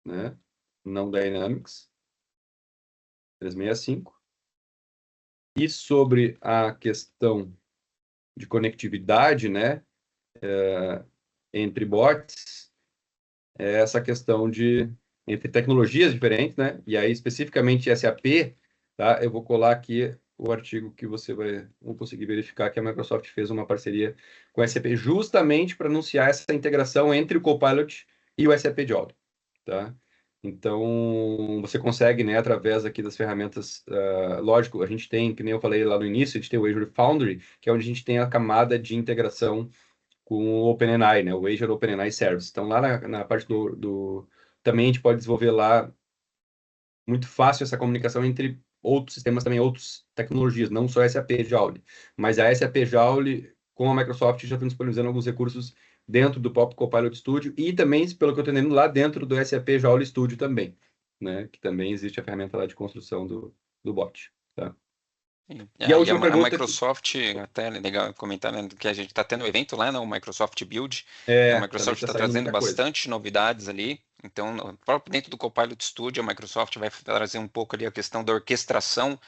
né? Não Dynamics 365. E sobre a questão de conectividade, né? Entre bots, essa questão entre tecnologias diferentes, né? E aí, especificamente SAP, tá? Eu vou colar aqui o artigo que você vai conseguir verificar que a Microsoft fez uma parceria com a SAP justamente para anunciar essa integração entre o Copilot e o SAP Joule, tá? Então, você consegue, né, através aqui das ferramentas, lógico, a gente tem, que nem eu falei lá no início, a gente tem o Azure Foundry, que é onde a gente tem a camada de integração com o OpenAI, né, o Azure OpenAI Service. Então, lá na parte também a gente pode desenvolver lá muito fácil essa comunicação entre outros sistemas também, outras tecnologias, não só SAP Joule, mas a SAP Joule com a Microsoft já estão disponibilizando alguns recursos dentro do próprio Copilot Studio e também, pelo que eu estou entendendo, lá dentro do SAP Joule Studio também, né? Que também existe a ferramenta lá de construção do bot, tá? E a E última a pergunta Microsoft, até é legal comentar, né, que a gente está tendo um evento lá, né, o Microsoft Build, a também Microsoft está está saindo trazendo muita coisa. bastante novidades ali, então, próprio dentro do Copilot Studio, a Microsoft vai trazer um pouco ali a questão da orquestração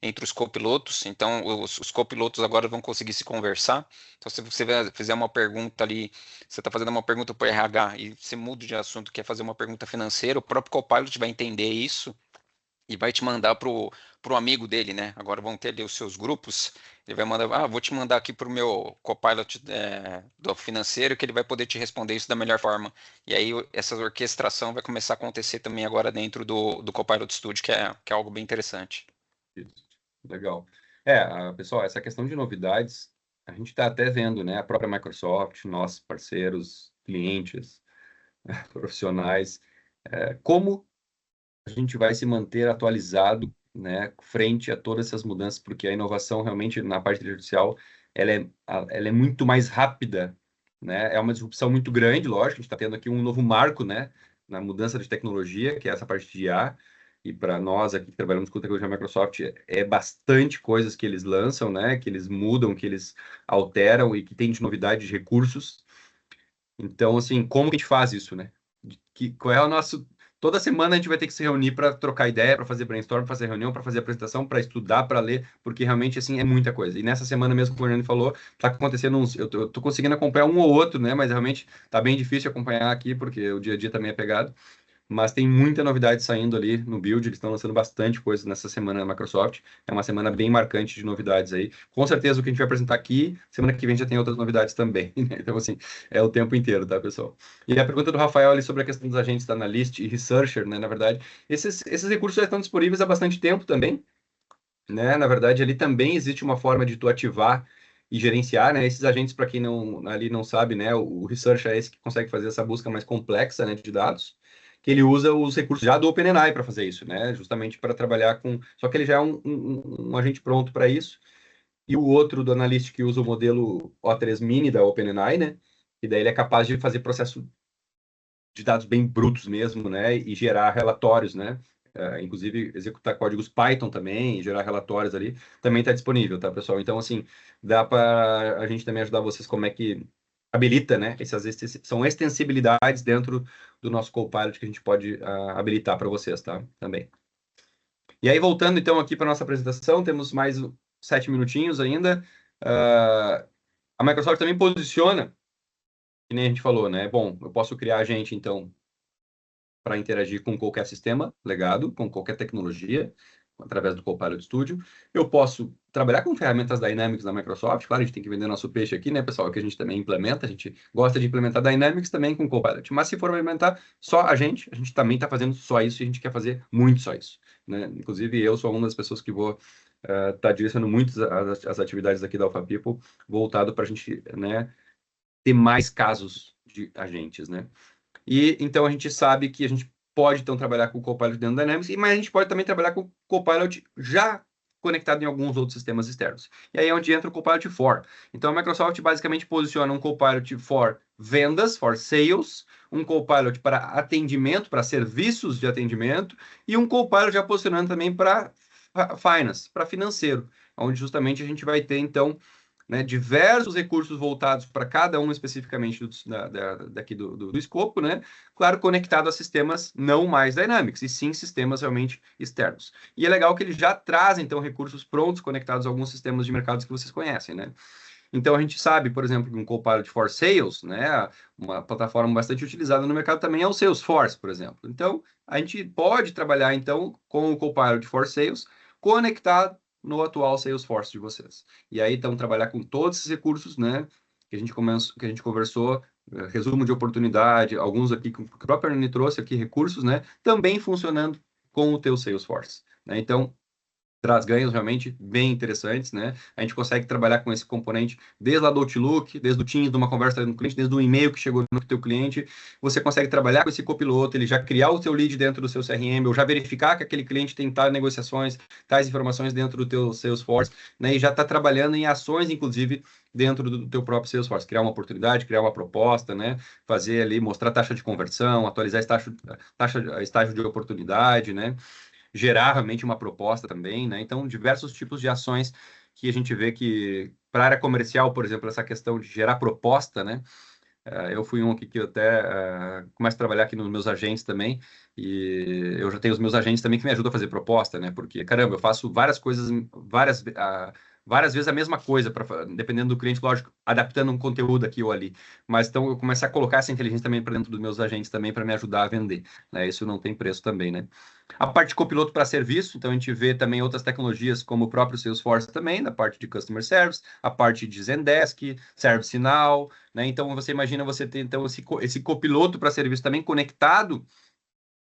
entre os copilotos, então os copilotos agora vão conseguir se conversar, então se você fizer uma pergunta ali, você está fazendo uma pergunta para o RH e você muda de assunto, quer fazer uma pergunta financeira, o próprio Copilot vai entender isso e vai te mandar pro amigo dele, né? Agora vão ter ali os seus grupos. Ele vai mandar, vou te mandar aqui pro meu Copilot do financeiro, que ele vai poder te responder isso da melhor forma. E aí essa orquestração vai começar a acontecer também agora dentro do Copilot Studio, que é algo bem interessante. Isso. Legal. Pessoal, essa questão de novidades, a gente está até vendo, né? A própria Microsoft, nossos parceiros, clientes, profissionais, como a gente vai se manter atualizado, né, frente a todas essas mudanças, porque a inovação realmente na parte artificial ela é muito mais rápida né? É uma disrupção muito grande, lógico, a gente está tendo aqui um novo marco, né, na mudança de tecnologia, que é essa parte de IA, e para nós aqui que trabalhamos com tecnologia Microsoft, é bastante coisas que eles lançam, né, que eles mudam, que eles alteram e que tem de novidade de recursos. Então, assim, como que a gente faz isso, né? Qual é o nosso... Toda semana a gente vai ter que se reunir para trocar ideia, para fazer brainstorm, para fazer reunião, para fazer apresentação, para estudar, para ler, porque realmente, assim, é muita coisa. E nessa semana mesmo, como o Fernando falou, tá acontecendo uns... Eu tô conseguindo acompanhar um ou outro, né? Mas realmente tá bem difícil acompanhar aqui, porque o dia a dia também é pegado. Mas tem muita novidade saindo ali no Build, eles estão lançando bastante coisa nessa semana na Microsoft. É uma semana bem marcante de novidades aí. Com certeza o que a gente vai apresentar aqui, semana que vem já tem outras novidades também, né? Então, assim, é o tempo inteiro, tá, pessoal? E a pergunta do Rafael ali sobre a questão dos agentes da Analyst e Researcher, né? Na verdade, esses recursos já estão disponíveis há bastante tempo também, né? Na verdade, ali também existe uma forma de tu ativar e gerenciar, né? Esses agentes, para quem não ali não sabe, né? O Researcher é esse que consegue fazer essa busca mais complexa, né, de dados, que ele usa os recursos já do OpenAI para fazer isso, né? Justamente para trabalhar com... Só que ele já é um agente pronto para isso. E o outro do Analyst que usa o modelo O3 Mini da OpenAI, né? E daí ele é capaz de fazer processo de dados bem brutos mesmo, né? E gerar relatórios, né? Inclusive executar códigos Python também, e gerar relatórios ali, também está disponível, tá, pessoal? Então, assim, dá para a gente também ajudar vocês como é que habilita, né? São extensibilidades dentro do nosso Copilot que a gente pode habilitar para vocês, tá? Também. E aí, voltando então aqui para nossa apresentação, temos mais 7 minutinhos ainda. A Microsoft também posiciona, que nem a gente falou, né? Bom, eu posso criar agente, então, para interagir com qualquer sistema legado, com qualquer tecnologia, através do Copilot Studio. Eu posso trabalhar com ferramentas Dynamics da Microsoft. Claro, a gente tem que vender nosso peixe aqui, né, pessoal? Que a gente também implementa. A gente gosta de implementar Dynamics também com Copilot. Mas se for implementar só a gente também está fazendo só isso e a gente quer fazer muito só isso, né? Inclusive, eu sou uma das pessoas que vou tá direcionando muito as atividades aqui da Alpha People voltado para a gente, né, ter mais casos de agentes, né? E então a gente sabe que a gente pode então trabalhar com o Copilot dentro do Dynamics, mas a gente pode também trabalhar com o Copilot já conectado em alguns outros sistemas externos. E aí é onde entra o Copilot for. Então a Microsoft basicamente posiciona um Copilot for vendas, for sales, um Copilot para atendimento, para serviços de atendimento, e um Copilot já posicionando também para finance, para financeiro, onde justamente a gente vai ter então, né, diversos recursos voltados para cada um especificamente daqui do escopo, né? Claro, conectado a sistemas não mais Dynamics, e sim sistemas realmente externos. E é legal que ele já traz, então, recursos prontos conectados a alguns sistemas de mercados que vocês conhecem, né? Então, a gente sabe, por exemplo, que um Copilot for Sales, né, uma plataforma bastante utilizada no mercado também é o Salesforce, por exemplo. Então, a gente pode trabalhar, então, com o Copilot for Sales conectado no atual Salesforce de vocês. E aí, então, trabalhar com todos esses recursos, né, que a gente conversou, resumo de oportunidade, alguns aqui que o próprio Arne trouxe aqui, recursos, né, também funcionando com o teu Salesforce, né? Então, traz ganhos realmente bem interessantes, né? A gente consegue trabalhar com esse componente desde lá do Outlook, desde o Teams, de uma conversa com o cliente, desde o e-mail que chegou no teu cliente. Você consegue trabalhar com esse copiloto, ele já criar o teu lead dentro do seu CRM, ou já verificar que aquele cliente tem tais negociações, tais informações dentro do teu Salesforce, né? E já está trabalhando em ações, inclusive, dentro do teu próprio Salesforce. Criar uma oportunidade, criar uma proposta, né? Fazer ali, mostrar taxa de conversão, atualizar estágio de oportunidade, né? Gerar realmente uma proposta também, né? Então, diversos tipos de ações que a gente vê que, para a área comercial, por exemplo, essa questão de gerar proposta, né? Eu fui um aqui que eu até começo a trabalhar aqui nos meus agentes também, e eu já tenho os meus agentes também que me ajudam a fazer proposta, né? Porque, caramba, eu faço várias coisas, várias vezes a mesma coisa, dependendo do cliente, lógico, adaptando um conteúdo aqui ou ali. Mas então eu comecei a colocar essa inteligência também para dentro dos meus agentes também para me ajudar a vender, né? Isso não tem preço também, né? A parte de copiloto para serviço, então a gente vê também outras tecnologias como o próprio Salesforce também, da parte de Customer Service, a parte de Zendesk, ServiceNow, né? Então você imagina você ter então esse copiloto para serviço também conectado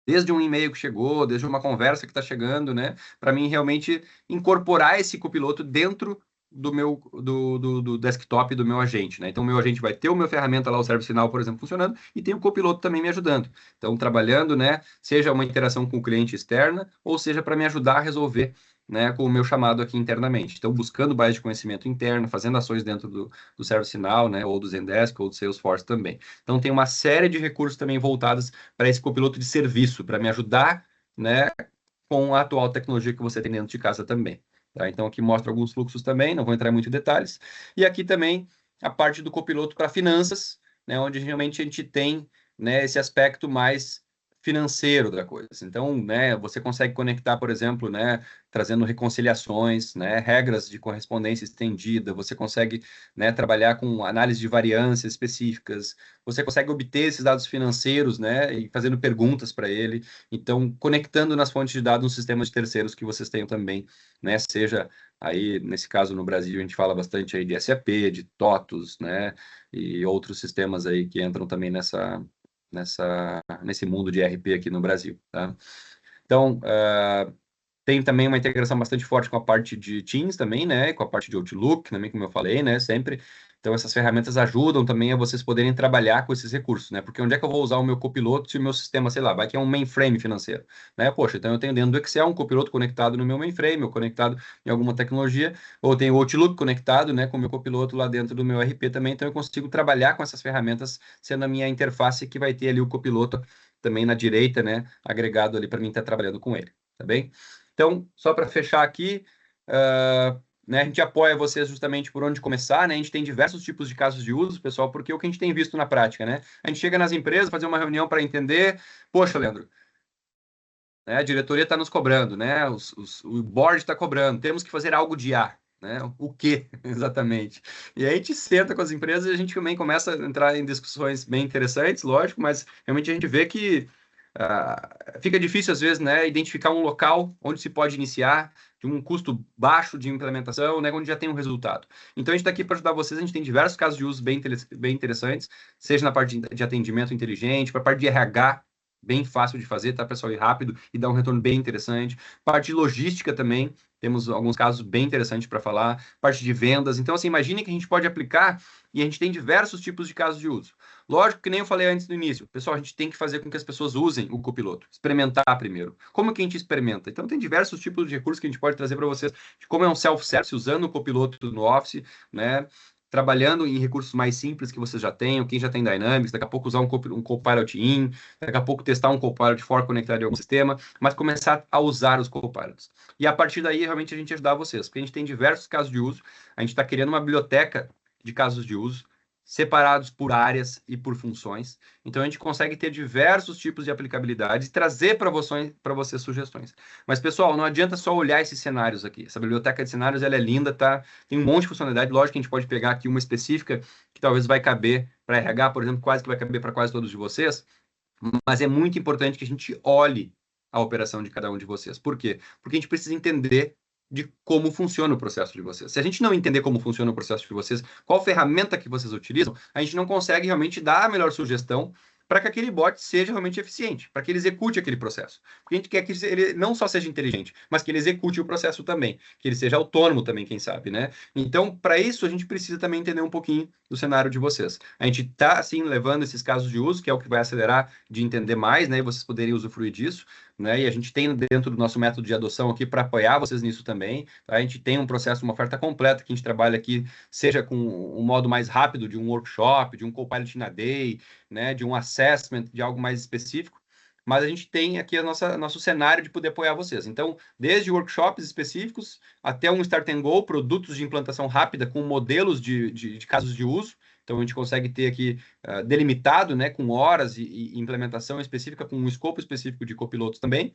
desde um e-mail que chegou, desde uma conversa que está chegando, né? Para mim realmente incorporar esse copiloto dentro do meu do desktop do meu agente, né? Então, o meu agente vai ter o meu ferramenta lá, o ServiceNow, por exemplo, funcionando, e tem o copiloto também me ajudando. Então, trabalhando, né? Seja uma interação com o cliente externa, ou seja, para me ajudar a resolver, né, com o meu chamado aqui internamente. Então, buscando base de conhecimento interno, fazendo ações dentro do ServiceNow, né, ou do Zendesk, ou do Salesforce também. Então, tem uma série de recursos também voltados para esse copiloto de serviço, para me ajudar, né, com a atual tecnologia que você tem dentro de casa também. Tá? Então, aqui mostra alguns fluxos também, não vou entrar muito em detalhes. E aqui também a parte do copiloto para finanças, né, onde realmente a gente tem, né, esse aspecto mais financeiro da coisa. Então, né, você consegue conectar, por exemplo, né, trazendo reconciliações, né, regras de correspondência estendida, você consegue, né, trabalhar com análise de variâncias específicas, você consegue obter esses dados financeiros, né, e fazendo perguntas para ele. Então, conectando nas fontes de dados nos sistemas de terceiros que vocês tenham também, né, seja aí, nesse caso, no Brasil, a gente fala bastante aí de SAP, de TOTUS, né, e outros sistemas aí que entram também nesse mundo de ERP aqui no Brasil, tá? Então, tem também uma integração bastante forte com a parte de Teams também, né? Com a parte de Outlook, também, como eu falei, né? Sempre. Então, essas ferramentas ajudam também a vocês poderem trabalhar com esses recursos, né? Porque onde é que eu vou usar o meu copiloto se o meu sistema, sei lá, vai que é um mainframe financeiro, né? Poxa, então eu tenho dentro do Excel um copiloto conectado no meu mainframe, ou conectado em alguma tecnologia, ou tenho o Outlook conectado, né, com o meu copiloto lá dentro do meu RP também, então eu consigo trabalhar com essas ferramentas, sendo a minha interface que vai ter ali o copiloto também na direita, né, agregado ali para mim estar trabalhando com ele, tá bem? Então, só para fechar aqui, né, a gente apoia vocês justamente por onde começar, né? A gente tem diversos tipos de casos de uso, pessoal, porque é o que a gente tem visto na prática, né? A gente chega nas empresas, fazer uma reunião para entender, poxa, Leandro, né, a diretoria está nos cobrando, né? O board está cobrando, temos que fazer algo de A, né? O quê, exatamente? E aí a gente senta com as empresas e a gente também começa a entrar em discussões bem interessantes, lógico, mas realmente a gente vê que fica difícil, às vezes, né, identificar um local onde se pode iniciar, de um custo baixo de implementação, né, onde já tem um resultado. Então, a gente está aqui para ajudar vocês, a gente tem diversos casos de uso bem interessantes, seja na parte de atendimento inteligente, para a parte de RH, bem fácil de fazer, tá, pessoal? E rápido, e dá um retorno bem interessante. Parte de logística também, temos alguns casos bem interessantes para falar. Parte de vendas. Então, assim, imagine que a gente pode aplicar e a gente tem diversos tipos de casos de uso. Lógico que nem eu falei antes no início. Pessoal, a gente tem que fazer com que as pessoas usem o copiloto. Experimentar primeiro. Como que a gente experimenta? Então, tem diversos tipos de recursos que a gente pode trazer para vocês, de como é um self-service, usando o copiloto no Office, né? Trabalhando em recursos mais simples que vocês já tenham, quem já tem Dynamics, daqui a pouco usar um Copilot in, daqui a pouco testar um Copilot for conectado em algum sistema, mas começar a usar os Copilots. E a partir daí, realmente, a gente ajudar vocês, porque a gente tem diversos casos de uso, a gente está criando uma biblioteca de casos de uso, separados por áreas e por funções. Então, a gente consegue ter diversos tipos de aplicabilidade e trazer para você sugestões. Mas, pessoal, não adianta só olhar esses cenários aqui. Essa biblioteca de cenários, ela é linda, tá? Tem um monte de funcionalidade. Lógico que a gente pode pegar aqui uma específica que talvez vai caber para RH, por exemplo, quase que vai caber para quase todos de vocês. Mas é muito importante que a gente olhe a operação de cada um de vocês. Por quê? Porque a gente precisa entender de como funciona o processo de vocês. Se a gente não entender como funciona o processo de vocês, qual ferramenta que vocês utilizam, a gente não consegue realmente dar a melhor sugestão para que aquele bot seja realmente eficiente, para que ele execute aquele processo. Porque a gente quer que ele não só seja inteligente, mas que ele execute o processo também, que ele seja autônomo também, quem sabe, né? Então, para isso, a gente precisa também entender um pouquinho do cenário de vocês. A gente está, assim, levando esses casos de uso, que é o que vai acelerar de entender mais, né? E vocês poderem usufruir disso, né? E a gente tem dentro do nosso método de adoção aqui para apoiar vocês nisso também. Tá? A gente tem um processo, uma oferta completa que a gente trabalha aqui, seja com um modo mais rápido de um workshop, de um Copilot na Day, né? De um assessment, de algo mais específico. Mas a gente tem aqui nosso cenário de poder apoiar vocês. Então, desde workshops específicos até um Start and Go, produtos de implantação rápida com modelos de casos de uso. Então, a gente consegue ter aqui delimitado, né, com horas e implementação específica, com um escopo específico de copilotos também.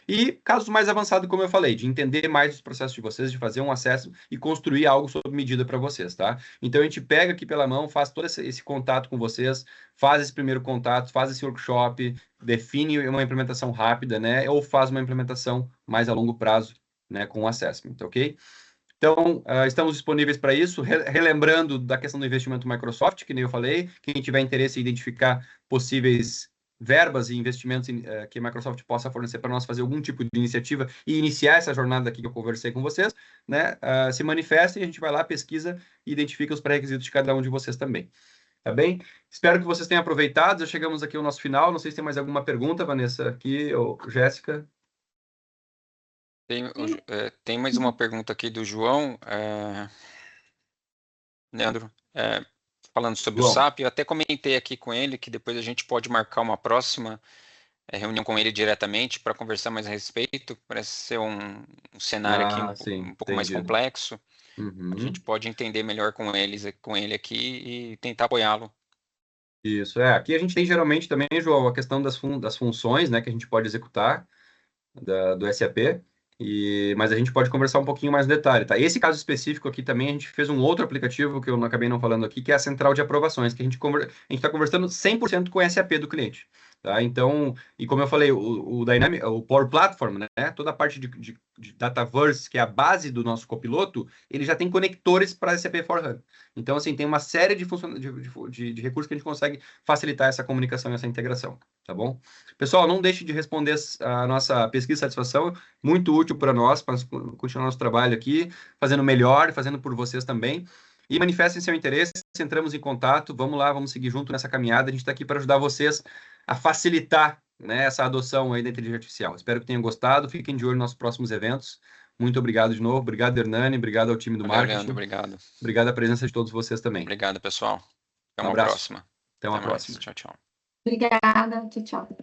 E casos mais avançados, como eu falei, de entender mais os processos de vocês, de fazer um acesso e construir algo sob medida para vocês, tá? Então, a gente pega aqui pela mão, faz todo esse contato com vocês, faz esse primeiro contato, faz esse workshop, define uma implementação rápida, né? Ou faz uma implementação mais a longo prazo, né? Com o assessment, ok? Então, estamos disponíveis para isso. Relembrando da questão do investimento Microsoft, que nem eu falei, quem tiver interesse em identificar possíveis verbas e investimentos que a Microsoft possa fornecer para nós fazer algum tipo de iniciativa e iniciar essa jornada aqui que eu conversei com vocês, né? Se manifestem, a gente vai lá, pesquisa e identifica os pré-requisitos de cada um de vocês também. Tá bem? Espero que vocês tenham aproveitado. Já chegamos aqui ao nosso final. Não sei se tem mais alguma pergunta, Vanessa, aqui, ou Jéssica. Tem mais uma pergunta aqui do João. Leandro, falando sobre o SAP, eu até comentei aqui com ele que depois a gente pode marcar uma próxima reunião com ele diretamente para conversar mais a respeito. Parece ser um cenário aqui um pouco mais complexo. A gente pode entender melhor com ele aqui e tentar apoiá-lo. Isso, aqui a gente tem geralmente também, João, a questão das funções, né, que a gente pode executar do SAP, mas a gente pode conversar um pouquinho mais no detalhe, tá? Esse caso específico aqui também, a gente fez um outro aplicativo que eu acabei não falando aqui, que é a central de aprovações, que a gente está conversando 100% com o SAP do cliente, tá? Então, e como eu falei, o Power Platform, né, toda a parte de Dataverse, que é a base do nosso copiloto, ele já tem conectores para SAP S/4HANA. Então, assim, tem uma série de recursos que a gente consegue facilitar essa comunicação e essa integração, tá bom? Pessoal, não deixe de responder a nossa pesquisa de satisfação, muito útil para nós, para continuar nosso trabalho aqui, fazendo melhor, fazendo por vocês também. E manifestem seu interesse, entramos em contato, vamos lá, vamos seguir junto nessa caminhada. A gente está aqui para ajudar vocês a facilitar, né, essa adoção aí da inteligência artificial. Espero que tenham gostado, fiquem de olho nos nossos próximos eventos. Muito obrigado de novo, obrigado, Hernani, obrigado ao time do marketing. Leandro, obrigado. Obrigado à presença de todos vocês também. Obrigado, pessoal. Até uma próxima. Até uma próxima. Tchau, tchau. Obrigada, tchau, tchau.